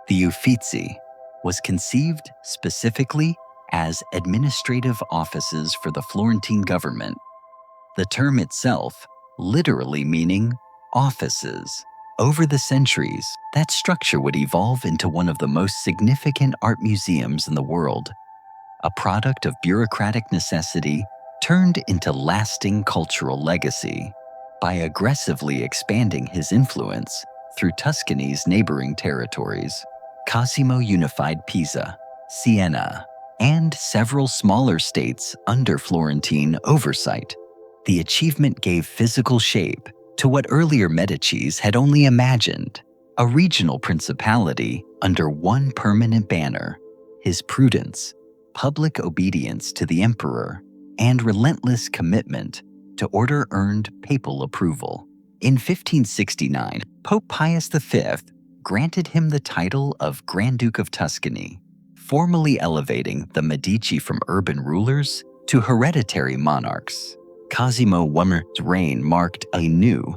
the Uffizi, was conceived specifically as administrative offices for the Florentine government, the term itself literally meaning offices. Over the centuries, that structure would evolve into one of the most significant art museums in the world, a product of bureaucratic necessity turned into lasting cultural legacy. By aggressively expanding his influence through Tuscany's neighboring territories, Cosimo unified Pisa, Siena, and several smaller states under Florentine oversight. The achievement gave physical shape to what earlier Medicis had only imagined, a regional principality under one permanent banner. His prudence, public obedience to the emperor, and relentless commitment to order earned papal approval. In 1569, Pope Pius V granted him the title of Grand Duke of Tuscany, formally elevating the Medici from urban rulers to hereditary monarchs. Cosimo I's reign marked a new,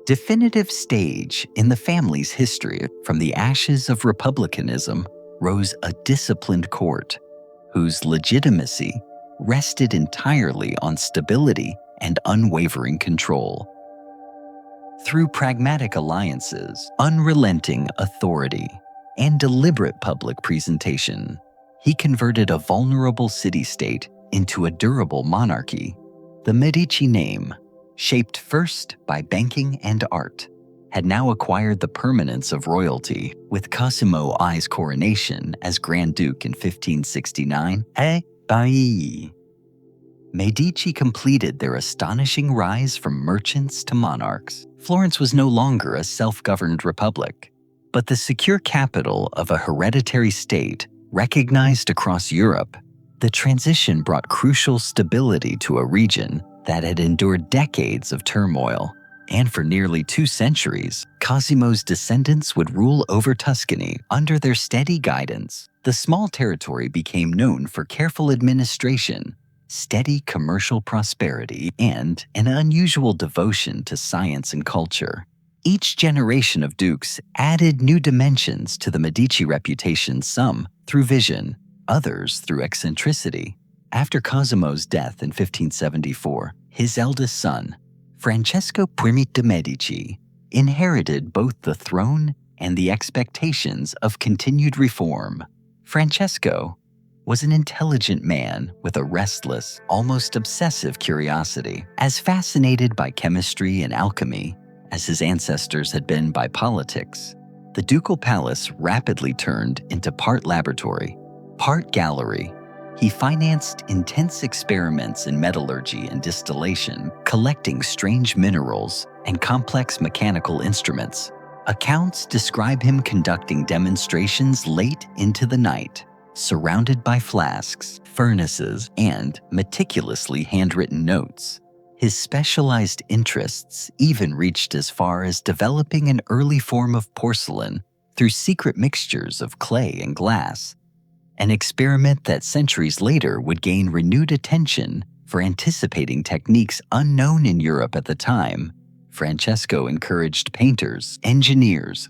definitive stage in the family's history. From the ashes of republicanism rose a disciplined court, whose legitimacy rested entirely on stability and unwavering control. Through pragmatic alliances, unrelenting authority, and deliberate public presentation, he converted a vulnerable city-state into a durable monarchy. The Medici name, shaped first by banking and art, had now acquired the permanence of royalty, with Cosimo I's coronation as Grand Duke in 1569. Medici completed their astonishing rise from merchants to monarchs. Florence was no longer a self-governed republic, but the secure capital of a hereditary state recognized across Europe. The transition brought crucial stability to a region that had endured decades of turmoil, and for nearly 2 centuries, Cosimo's descendants would rule over Tuscany under their steady guidance. The small territory became known for careful administration, steady commercial prosperity, and an unusual devotion to science and culture. Each generation of dukes added new dimensions to the Medici reputation, some through vision, others through eccentricity. After Cosimo's death in 1574, his eldest son, Francesco I de' Medici, inherited both the throne and the expectations of continued reform. Francesco was an intelligent man with a restless, almost obsessive curiosity. As fascinated by chemistry and alchemy as his ancestors had been by politics, the ducal palace rapidly turned into part laboratory, part gallery. He financed intense experiments in metallurgy and distillation, collecting strange minerals and complex mechanical instruments. Accounts describe him conducting demonstrations late into the night, surrounded by flasks, furnaces, and meticulously handwritten notes. His specialized interests even reached as far as developing an early form of porcelain through secret mixtures of clay and glass, an experiment that centuries later would gain renewed attention for anticipating techniques unknown in Europe at the time. Francesco encouraged painters, engineers,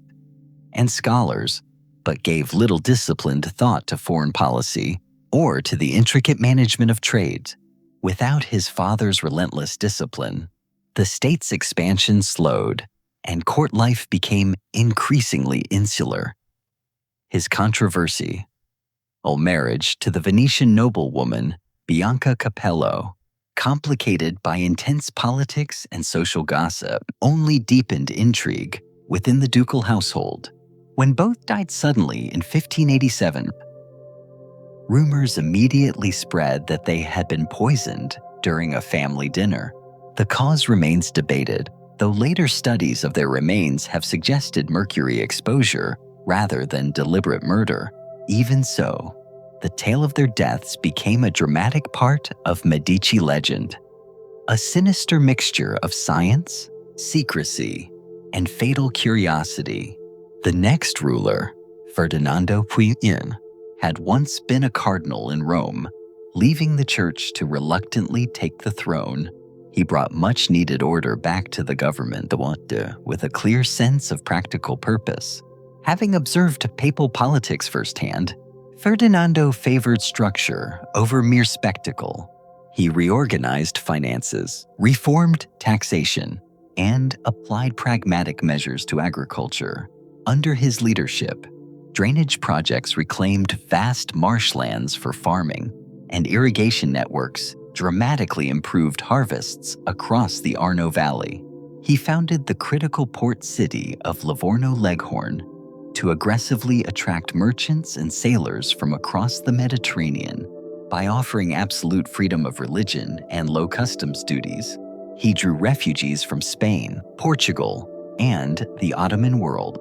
and scholars, but gave little disciplined thought to foreign policy or to the intricate management of trade. Without his father's relentless discipline, the state's expansion slowed, and court life became increasingly insular. His controversial marriage to the Venetian noblewoman Bianca Capello, complicated by intense politics and social gossip, only deepened intrigue within the ducal household. When both died suddenly in 1587, rumors immediately spread that they had been poisoned during a family dinner. The cause remains debated, though later studies of their remains have suggested mercury exposure rather than deliberate murder. Even so, the tale of their deaths became a dramatic part of Medici legend, a sinister mixture of science, secrecy, and fatal curiosity. The next ruler, Ferdinando Puyin, had once been a cardinal in Rome, leaving the church to reluctantly take the throne. He brought much-needed order back to the government with a clear sense of practical purpose. Having observed papal politics firsthand, Ferdinando favored structure over mere spectacle. He reorganized finances, reformed taxation, and applied pragmatic measures to agriculture. Under his leadership, drainage projects reclaimed vast marshlands for farming, and irrigation networks dramatically improved harvests across the Arno Valley. He founded the critical port city of Livorno Leghorn to aggressively attract merchants and sailors from across the Mediterranean. By offering absolute freedom of religion and low customs duties, he drew refugees from Spain, Portugal, and the Ottoman world,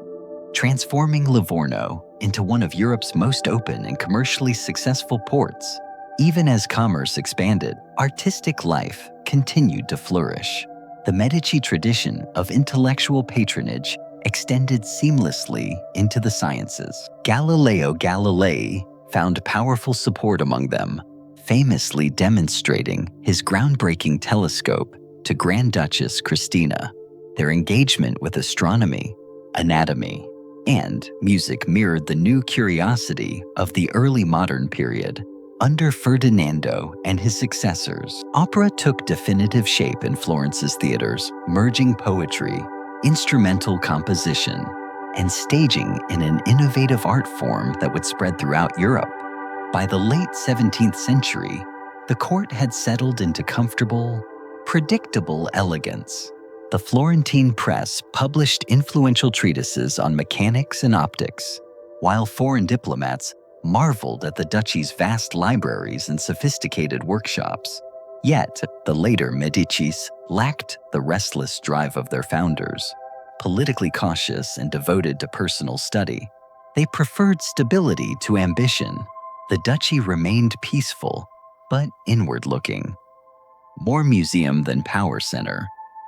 transforming Livorno into one of Europe's most open and commercially successful ports. Even as commerce expanded, artistic life continued to flourish. The Medici tradition of intellectual patronage extended seamlessly into the sciences. Galileo Galilei found powerful support among them, famously demonstrating his groundbreaking telescope to Grand Duchess Christina. Their engagement with astronomy, anatomy, and music mirrored the new curiosity of the early modern period. Under Ferdinando and his successors, opera took definitive shape in Florence's theaters, merging poetry, instrumental composition, and staging in an innovative art form that would spread throughout Europe. By the late 17th century, the court had settled into comfortable, predictable elegance. The Florentine press published influential treatises on mechanics and optics, while foreign diplomats marveled at the duchy's vast libraries and sophisticated workshops. Yet, the later Medicis lacked the restless drive of their founders. Politically cautious and devoted to personal study, they preferred stability to ambition. The duchy remained peaceful, but inward-looking. More museum than power center,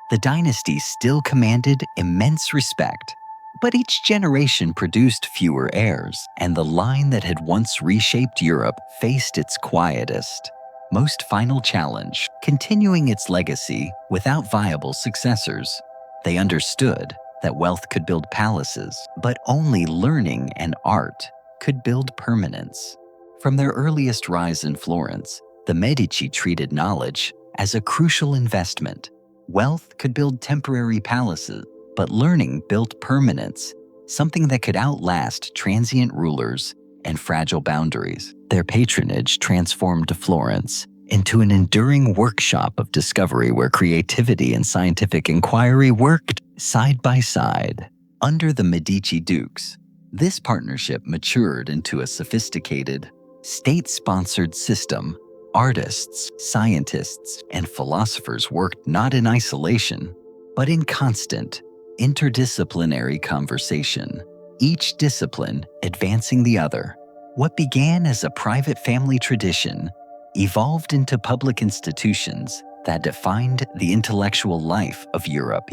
the dynasty still commanded immense respect. But each generation produced fewer heirs, and the line that had once reshaped Europe faced its quietest, most final challenge, continuing its legacy without viable successors. They understood that wealth could build palaces, but only learning and art could build permanence. From their earliest rise in Florence, the Medici treated knowledge as a crucial investment. Wealth could build temporary palaces, but learning built permanence, something that could outlast transient rulers and fragile boundaries. Their patronage transformed Florence into an enduring workshop of discovery where creativity and scientific inquiry worked side by side. Under the Medici dukes, this partnership matured into a sophisticated, state-sponsored system. Artists, scientists, and philosophers worked not in isolation, but in constant, interdisciplinary conversation, each discipline advancing the other. What began as a private family tradition evolved into public institutions that defined the intellectual life of Europe.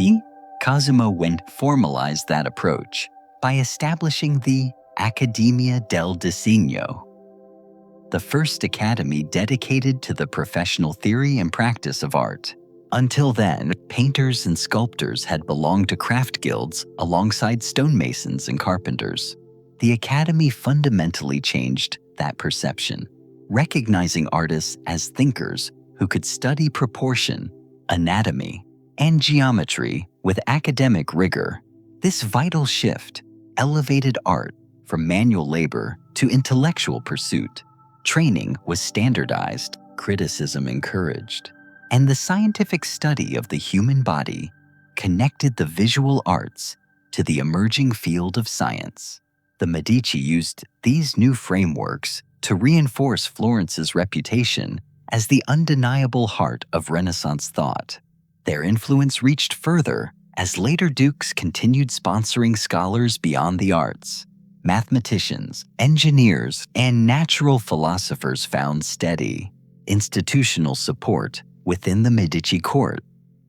Cosimo formalized that approach by establishing the Accademia del Disegno, the first academy dedicated to the professional theory and practice of art. Until then, painters and sculptors had belonged to craft guilds alongside stonemasons and carpenters. The academy fundamentally changed that perception, recognizing artists as thinkers who could study proportion, anatomy, and geometry with academic rigor. This vital shift elevated art from manual labor to intellectual pursuit. Training was standardized, criticism encouraged, and the scientific study of the human body connected the visual arts to the emerging field of science. The Medici used these new frameworks to reinforce Florence's reputation as the undeniable heart of Renaissance thought. Their influence reached further as later dukes continued sponsoring scholars beyond the arts. Mathematicians, engineers, and natural philosophers found steady, institutional support within the Medici court.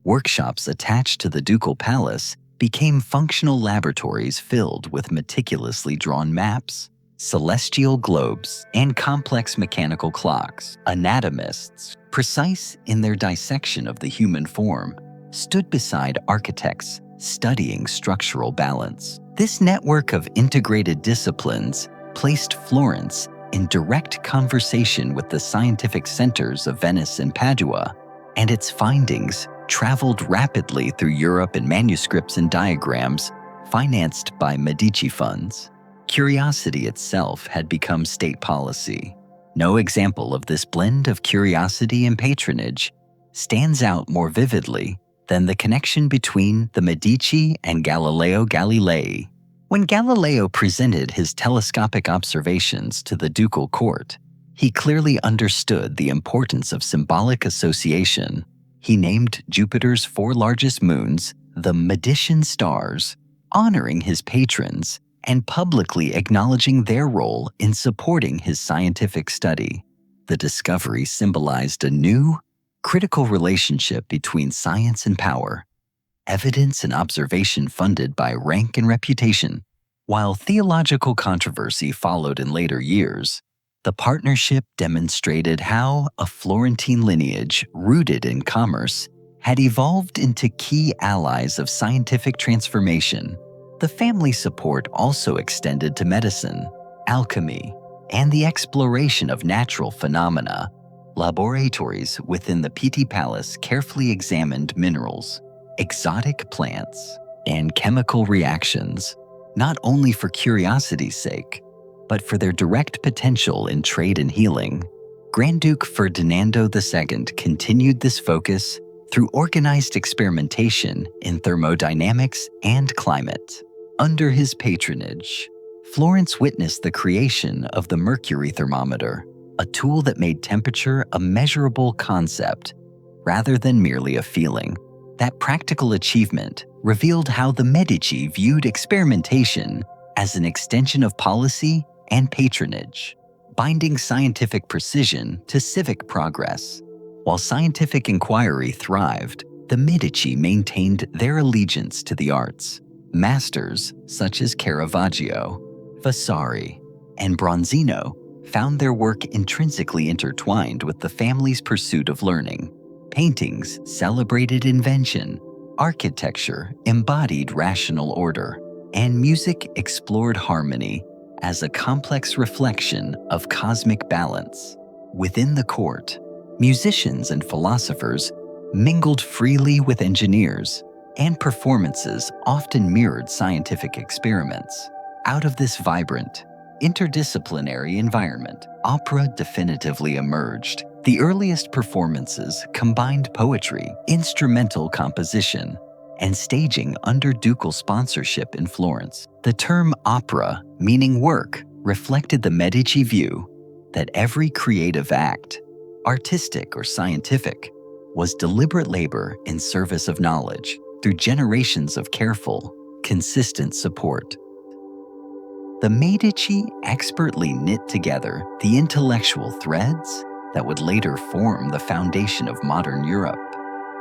Workshops attached to the ducal palace became functional laboratories filled with meticulously drawn maps, celestial globes, and complex mechanical clocks. Anatomists, precise in their dissection of the human form, stood beside architects studying structural balance. This network of integrated disciplines placed Florence in direct conversation with the scientific centers of Venice and Padua, and its findings traveled rapidly through Europe in manuscripts and diagrams financed by Medici funds. Curiosity itself had become state policy. No example of this blend of curiosity and patronage stands out more vividly than the connection between the Medici and Galileo Galilei. When Galileo presented his telescopic observations to the ducal court, he clearly understood the importance of symbolic association. He named Jupiter's 4 largest moons the Medician stars, honoring his patrons and publicly acknowledging their role in supporting his scientific study. The discovery symbolized a new, critical relationship between science and power, evidence and observation funded by rank and reputation. While theological controversy followed in later years, the partnership demonstrated how a Florentine lineage rooted in commerce had evolved into key allies of scientific transformation. The family support also extended to medicine, alchemy, and the exploration of natural phenomena. Laboratories within the Pitti Palace carefully examined minerals, exotic plants, and chemical reactions, not only for curiosity's sake, but for their direct potential in trade and healing. Grand Duke Ferdinando II continued this focus through organized experimentation in thermodynamics and climate. Under his patronage, Florence witnessed the creation of the mercury thermometer, a tool that made temperature a measurable concept rather than merely a feeling. That practical achievement revealed how the Medici viewed experimentation as an extension of policy and patronage, binding scientific precision to civic progress. While scientific inquiry thrived, the Medici maintained their allegiance to the arts. Masters such as Caravaggio, Vasari, and Bronzino found their work intrinsically intertwined with the family's pursuit of learning. Paintings celebrated invention, architecture embodied rational order, and music explored harmony as a complex reflection of cosmic balance. Within the court, musicians and philosophers mingled freely with engineers, and performances often mirrored scientific experiments. Out of this vibrant, interdisciplinary environment, opera definitively emerged. The earliest performances combined poetry, instrumental composition, and staging under ducal sponsorship in Florence. The term opera, meaning work, reflected the Medici view that every creative act, artistic or scientific, was deliberate labor in service of knowledge through generations of careful, consistent support. The Medici expertly knit together the intellectual threads that would later form the foundation of modern Europe.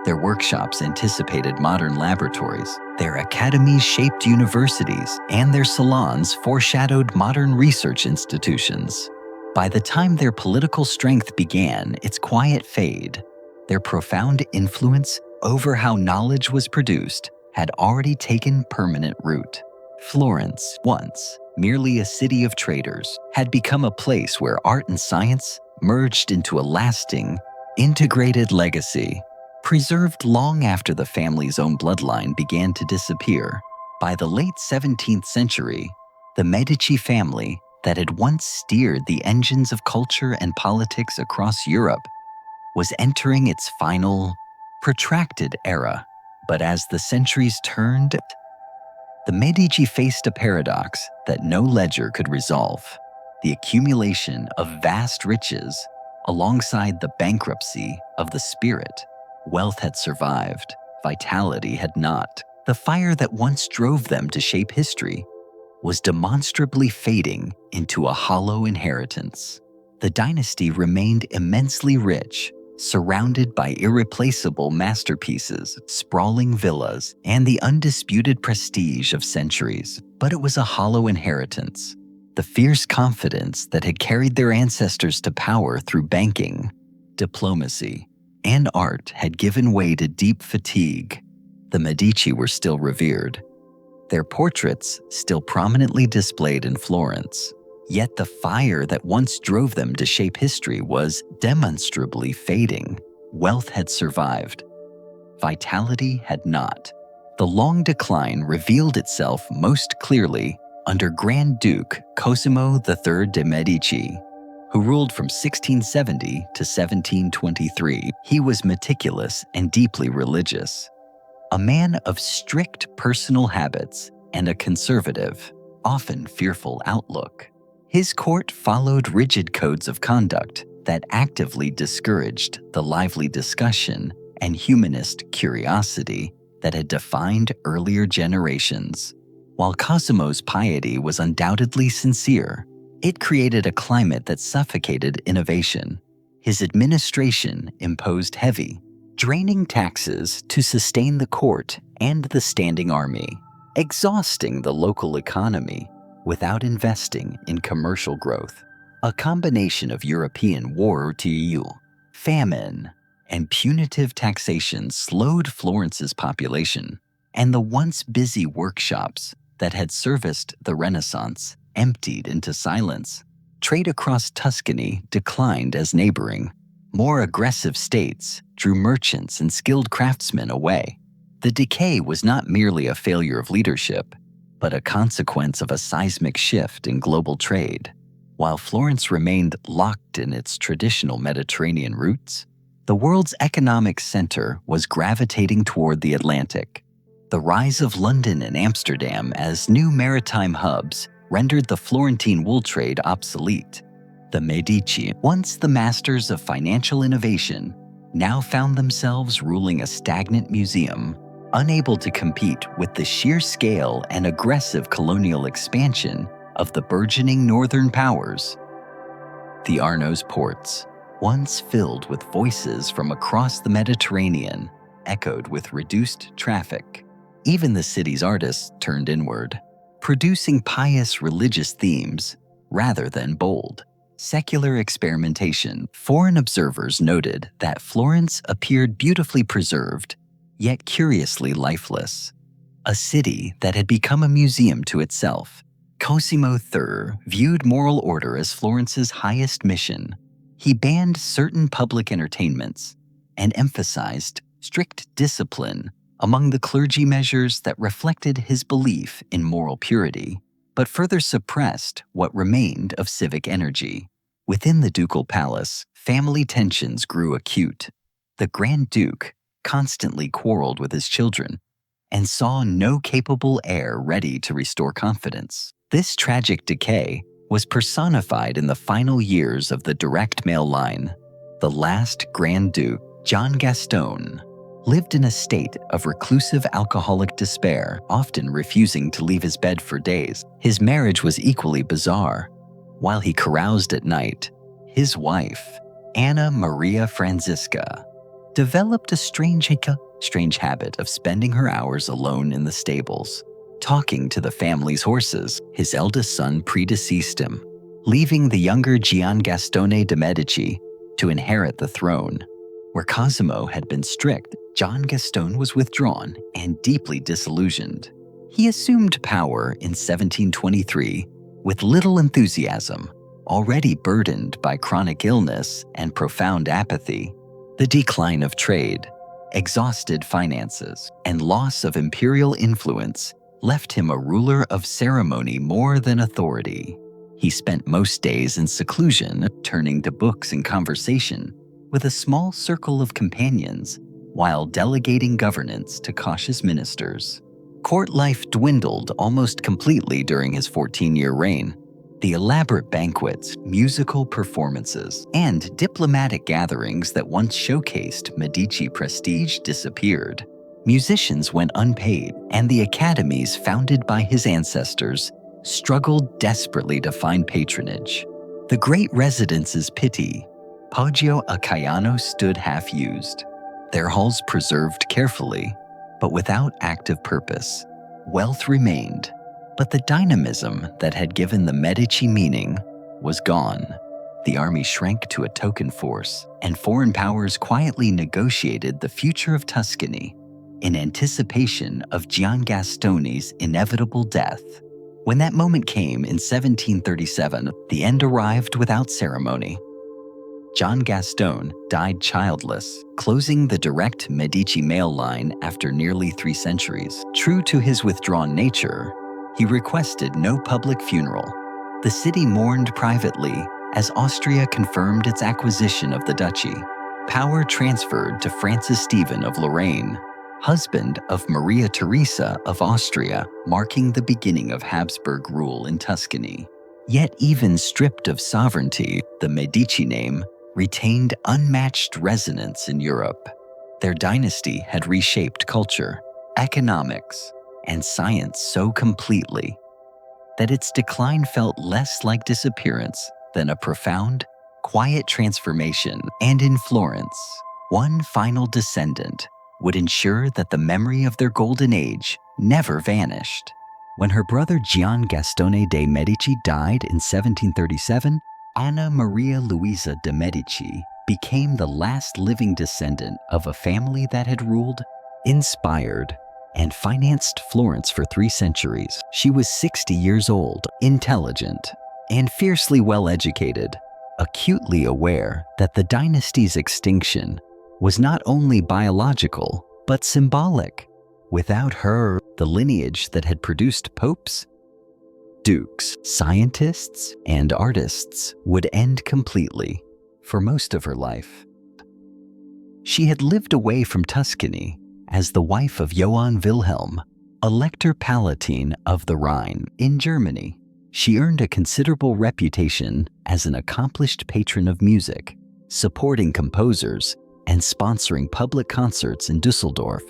Their workshops anticipated modern laboratories, their academies shaped universities, and their salons foreshadowed modern research institutions. By the time their political strength began its quiet fade, their profound influence over how knowledge was produced had already taken permanent root. Florence, once merely a city of traders, had become a place where art and science merged into a lasting, integrated legacy, preserved long after the family's own bloodline began to disappear. By the late 17th century, the Medici family that had once steered the engines of culture and politics across Europe was entering its final, protracted era. But as the centuries turned, the Medici faced a paradox that no ledger could resolve: the accumulation of vast riches alongside the bankruptcy of the spirit. Wealth had survived, vitality had not. The fire that once drove them to shape history was demonstrably fading into a hollow inheritance. The dynasty remained immensely rich, surrounded by irreplaceable masterpieces, sprawling villas, and the undisputed prestige of centuries. But it was a hollow inheritance. The fierce confidence that had carried their ancestors to power through banking, diplomacy, and art had given way to deep fatigue. The Medici were still revered, their portraits still prominently displayed in Florence. Yet the fire that once drove them to shape history was demonstrably fading. Wealth had survived, vitality had not. The long decline revealed itself most clearly under Grand Duke Cosimo III de' Medici, who ruled from 1670 to 1723. He was meticulous and deeply religious, a man of strict personal habits and a conservative, often fearful outlook. His court followed rigid codes of conduct that actively discouraged the lively discussion and humanist curiosity that had defined earlier generations. While Cosimo's piety was undoubtedly sincere, it created a climate that suffocated innovation. His administration imposed heavy, draining taxes to sustain the court and the standing army, exhausting the local economy without investing in commercial growth. A combination of European war, famine, and punitive taxation slowed Florence's population, and the once busy workshops that had serviced the Renaissance emptied into silence. Trade across Tuscany declined as neighboring, more aggressive states drew merchants and skilled craftsmen away. The decay was not merely a failure of leadership, but a consequence of a seismic shift in global trade. While Florence remained locked in its traditional Mediterranean roots, the world's economic center was gravitating toward the Atlantic. The rise of London and Amsterdam as new maritime hubs rendered the Florentine wool trade obsolete. The Medici, once the masters of financial innovation, now found themselves ruling a stagnant museum, unable to compete with the sheer scale and aggressive colonial expansion of the burgeoning northern powers. The Arno's ports, once filled with voices from across the Mediterranean, echoed with reduced traffic. Even the city's artists turned inward, producing pious religious themes rather than bold, secular experimentation. Foreign observers noted that Florence appeared beautifully preserved, yet curiously lifeless. A city that had become a museum to itself. Cosimo III viewed moral order as Florence's highest mission. He banned certain public entertainments and emphasized strict discipline among the clergy, measures that reflected his belief in moral purity, but further suppressed what remained of civic energy. Within the ducal palace, family tensions grew acute. The Grand Duke constantly quarreled with his children and saw no capable heir ready to restore confidence. This tragic decay was personified in the final years of the direct male line. The last Grand Duke, John Gaston, lived in a state of reclusive alcoholic despair, often refusing to leave his bed for days. His marriage was equally bizarre. While he caroused at night, his wife, Anna Maria Francisca, developed a strange habit of spending her hours alone in the stables, talking to the family's horses. His eldest son predeceased him, leaving the younger Giangastone de' Medici to inherit the throne. Where Cosimo had been strict, John Gaston was withdrawn and deeply disillusioned. He assumed power in 1723 with little enthusiasm, already burdened by chronic illness and profound apathy. The decline of trade, exhausted finances, and loss of imperial influence left him a ruler of ceremony more than authority. He spent most days in seclusion, turning to books and conversation with a small circle of companions, while delegating governance to cautious ministers. Court life dwindled almost completely during his 14-year reign. The elaborate banquets, musical performances, and diplomatic gatherings that once showcased Medici prestige disappeared. Musicians went unpaid, and the academies founded by his ancestors struggled desperately to find patronage. The great residence's Poggio a Caiano stood half-used, their halls preserved carefully, but without active purpose. Wealth remained, but the dynamism that had given the Medici meaning was gone. The army shrank to a token force, and foreign powers quietly negotiated the future of Tuscany in anticipation of Giangastone's inevitable death. When that moment came in 1737, the end arrived without ceremony. John Gaston died childless, closing the direct Medici male line after nearly 3 centuries. True to his withdrawn nature, he requested no public funeral. The city mourned privately as Austria confirmed its acquisition of the Duchy. Power transferred to Francis Stephen of Lorraine, husband of Maria Theresa of Austria, marking the beginning of Habsburg rule in Tuscany. Yet even stripped of sovereignty, the Medici name retained unmatched resonance in Europe. Their dynasty had reshaped culture, economics, and science so completely that its decline felt less like disappearance than a profound, quiet transformation. And in Florence, one final descendant would ensure that the memory of their golden age never vanished. When her brother Giangastone de' Medici died in 1737, Anna Maria Luisa de' Medici became the last living descendant of a family that had ruled, inspired, and financed Florence for 3 centuries. She was 60 years old, intelligent, and fiercely well-educated, acutely aware that the dynasty's extinction was not only biological, but symbolic. Without her, the lineage that had produced popes, dukes, scientists, and artists would end completely for most of her life. She had lived away from Tuscany as the wife of Johann Wilhelm, Elector Palatine of the Rhine in Germany. She earned a considerable reputation as an accomplished patron of music, supporting composers and sponsoring public concerts in Dusseldorf.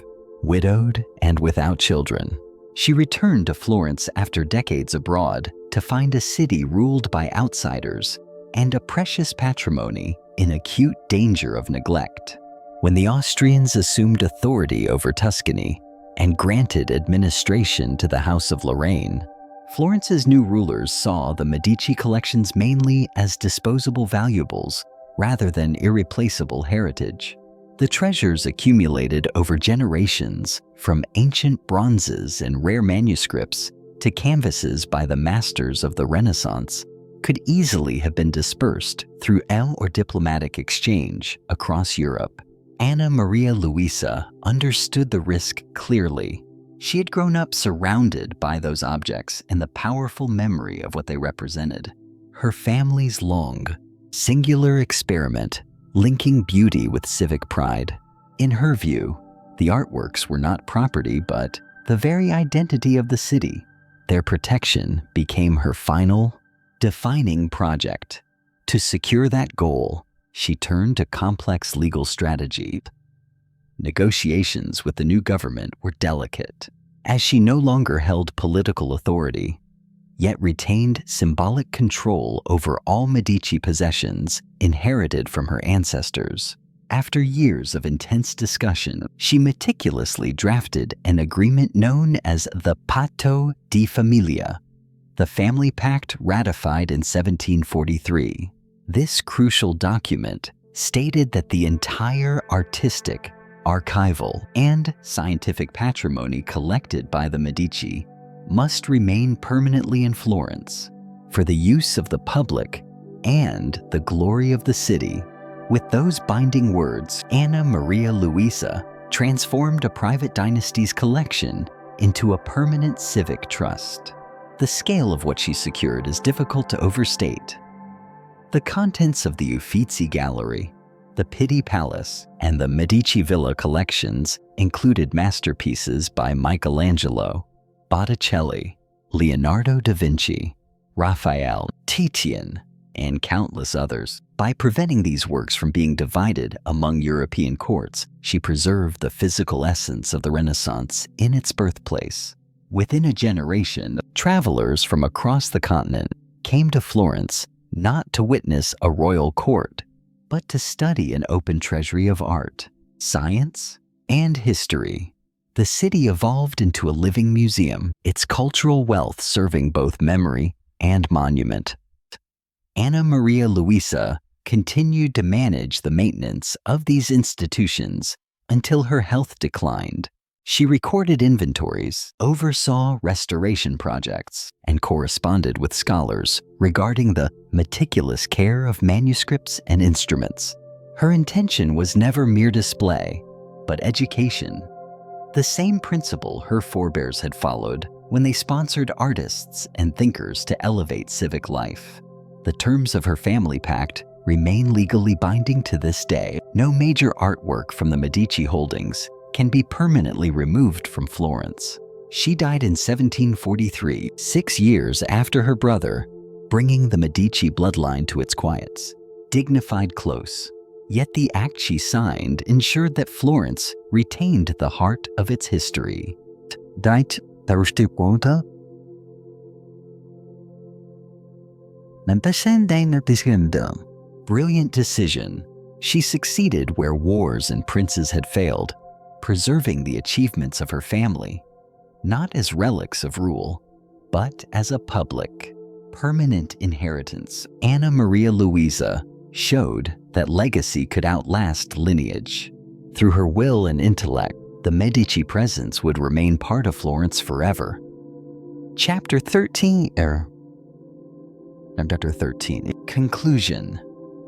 Widowed and without children, she returned to Florence after decades abroad to find a city ruled by outsiders and a precious patrimony in acute danger of neglect. When the Austrians assumed authority over Tuscany and granted administration to the House of Lorraine, Florence's new rulers saw the Medici collections mainly as disposable valuables rather than irreplaceable heritage. The treasures accumulated over generations, from ancient bronzes and rare manuscripts to canvases by the masters of the Renaissance, could easily have been dispersed through or diplomatic exchange across Europe. Anna Maria Luisa understood the risk clearly. She had grown up surrounded by those objects and the powerful memory of what they represented. Her family's long, singular experiment linking beauty with civic pride. In her view, the artworks were not property but the very identity of the city. Their protection became her final, defining project. To secure that goal, she turned to complex legal strategy. Negotiations with the new government were delicate, as she no longer held political authority, yet retained symbolic control over all Medici possessions inherited from her ancestors. After years of intense discussion, she meticulously drafted an agreement known as the Patto di Famiglia, the family pact ratified in 1743. This crucial document stated that the entire artistic, archival, and scientific patrimony collected by the Medici must remain permanently in Florence for the use of the public and the glory of the city. With those binding words, Anna Maria Luisa transformed a private dynasty's collection into a permanent civic trust. The scale of what she secured is difficult to overstate. The contents of the Uffizi Gallery, the Pitti Palace, and the Medici Villa collections included masterpieces by Michelangelo, Botticelli, Leonardo da Vinci, Raphael, Titian, and countless others. By preventing these works from being divided among European courts, she preserved the physical essence of the Renaissance in its birthplace. Within a generation, travelers from across the continent came to Florence not to witness a royal court, but to study an open treasury of art, science, and history. The city evolved into a living museum, its cultural wealth serving both memory and monument. Anna Maria Luisa continued to manage the maintenance of these institutions until her health declined. She recorded inventories, oversaw restoration projects, and corresponded with scholars regarding the meticulous care of manuscripts and instruments. Her intention was never mere display, but education. The same principle her forebears had followed when they sponsored artists and thinkers to elevate civic life. The terms of her family pact remain legally binding to this day. No major artwork from the Medici holdings can be permanently removed from Florence. She died in 1743, 6 years after her brother, bringing the Medici bloodline to its quiets, dignified close. Yet the act she signed ensured that Florence retained the heart of its history. Dite tarushti quota. Brilliant decision. She succeeded where wars and princes had failed, preserving the achievements of her family, not as relics of rule, but as a public, permanent inheritance. Anna Maria Luisa showed that legacy could outlast lineage. Through her will and intellect, the Medici presence would remain part of Florence forever. Chapter 13. Conclusion.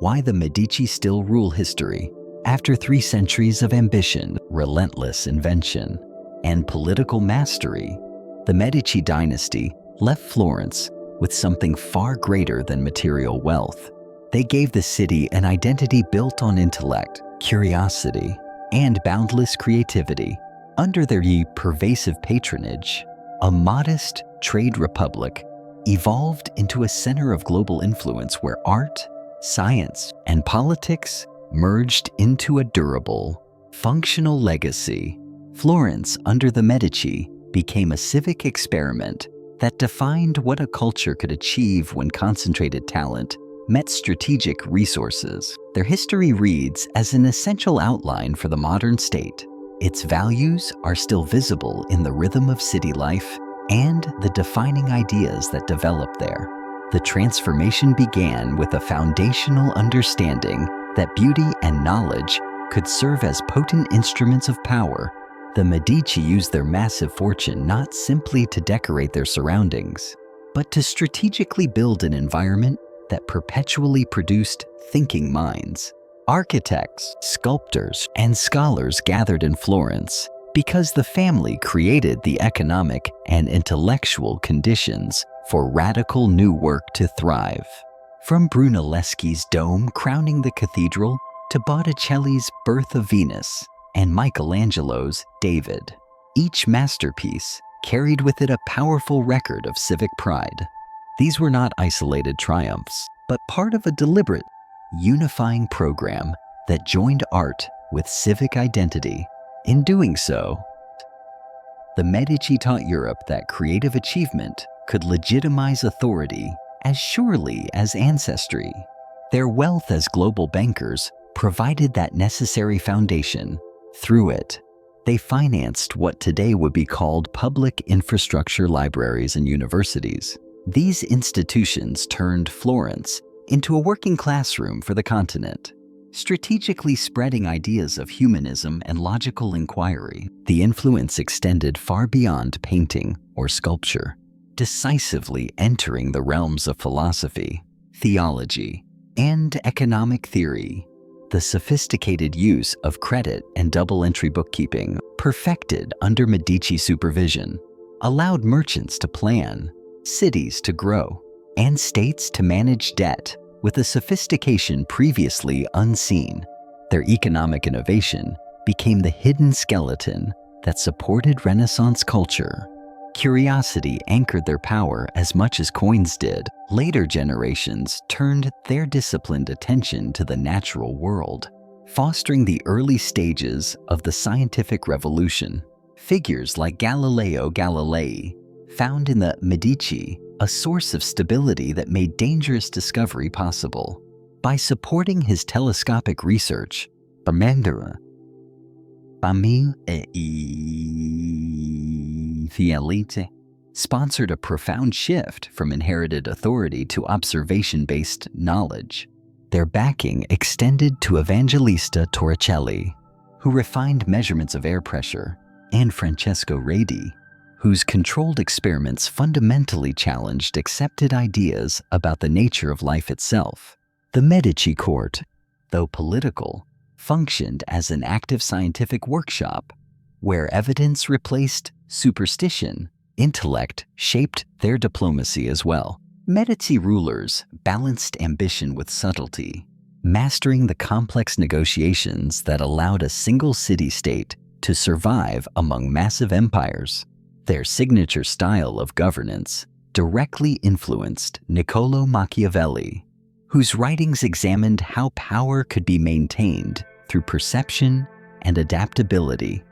Why the Medici still rule history. After 3 centuries of ambition, relentless invention, and political mastery, the Medici dynasty left Florence with something far greater than material wealth. They gave the city an identity built on intellect, curiosity, and boundless creativity. Under their pervasive patronage, a modest trade republic evolved into a center of global influence where art, science, and politics merged into a durable, functional legacy. Florence, under the Medici, became a civic experiment that defined what a culture could achieve when concentrated talent met strategic resources. Their history reads as an essential outline for the modern state. Its values are still visible in the rhythm of city life and the defining ideas that developed there. The transformation began with a foundational understanding that beauty and knowledge could serve as potent instruments of power. The Medici used their massive fortune not simply to decorate their surroundings, but to strategically build an environment that perpetually produced thinking minds. Architects, sculptors, and scholars gathered in Florence because the family created the economic and intellectual conditions for radical new work to thrive. From Brunelleschi's dome crowning the cathedral to Botticelli's Birth of Venus and Michelangelo's David, each masterpiece carried with it a powerful record of civic pride. These were not isolated triumphs, but part of a deliberate, unifying program that joined art with civic identity. In doing so, the Medici taught Europe that creative achievement could legitimize authority as surely as ancestry. Their wealth as global bankers provided that necessary foundation. Through it, they financed what today would be called public infrastructure libraries and universities. These institutions turned Florence into a working classroom for the continent, strategically spreading ideas of humanism and logical inquiry. The influence extended far beyond painting or sculpture, decisively entering the realms of philosophy, theology, and economic theory. The sophisticated use of credit and double-entry bookkeeping, perfected under Medici supervision, allowed merchants to plan, cities to grow, and states to manage debt with a sophistication previously unseen. Their economic innovation became the hidden skeleton that supported Renaissance culture. Curiosity anchored their power as much as coins did. Later generations turned their disciplined attention to the natural world, fostering the early stages of the scientific revolution. Figures like Galileo Galilei found in the Medici a source of stability that made dangerous discovery possible. By supporting his telescopic research, Bamendera, sponsored a profound shift from inherited authority to observation-based knowledge. Their backing extended to Evangelista Torricelli, who refined measurements of air pressure, and Francesco Redi, whose controlled experiments fundamentally challenged accepted ideas about the nature of life itself. The Medici court, though political, functioned as an active scientific workshop where evidence replaced superstition. Intellect shaped their diplomacy as well. Medici rulers balanced ambition with subtlety, mastering the complex negotiations that allowed a single city-state to survive among massive empires. Their signature style of governance directly influenced Niccolò Machiavelli, whose writings examined how power could be maintained through perception and adaptability,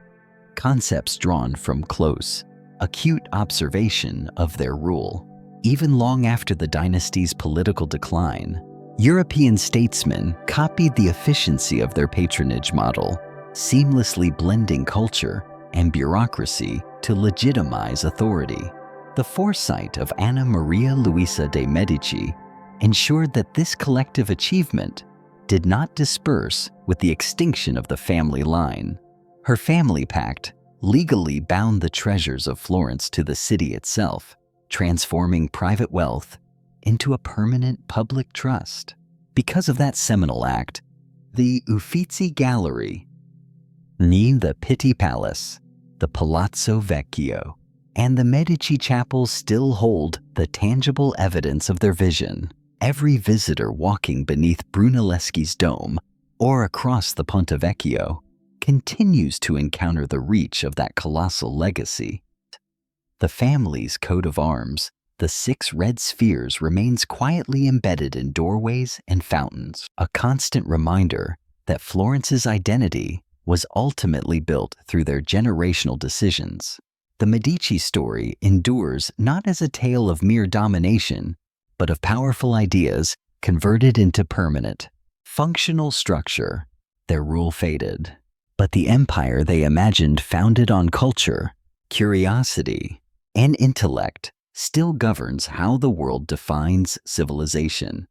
concepts drawn from close, acute observation of their rule. Even long after the dynasty's political decline, European statesmen copied the efficiency of their patronage model, seamlessly blending culture and bureaucracy to legitimize authority. The foresight of Anna Maria Luisa de' Medici ensured that this collective achievement did not disperse with the extinction of the family line. Her family pact legally bound the treasures of Florence to the city itself, transforming private wealth into a permanent public trust. Because of that seminal act, the Uffizi Gallery, near the Pitti Palace, the Palazzo Vecchio, and the Medici chapels still hold the tangible evidence of their vision. Every visitor walking beneath Brunelleschi's dome or across the Ponte Vecchio continues to encounter the reach of that colossal legacy. The family's coat of arms, the 6 red spheres, remains quietly embedded in doorways and fountains, a constant reminder that Florence's identity was ultimately built through their generational decisions. The Medici story endures not as a tale of mere domination, but of powerful ideas converted into permanent, functional structure. Their rule faded, but the empire they imagined, founded on culture, curiosity, and intellect, still governs how the world defines civilization.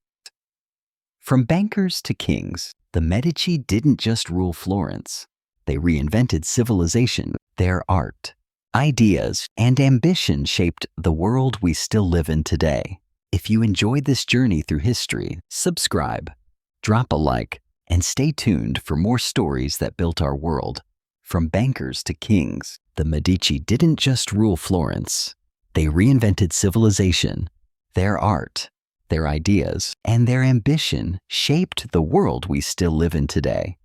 From bankers to kings, the Medici didn't just rule Florence. They reinvented civilization. Their art, ideas, and ambition shaped the world we still live in today. If you enjoyed this journey through history, subscribe, drop a like, and stay tuned for more stories that built our world. From bankers to kings, the Medici didn't just rule Florence. They reinvented civilization. Their art, their ideas, and their ambition shaped the world we still live in today.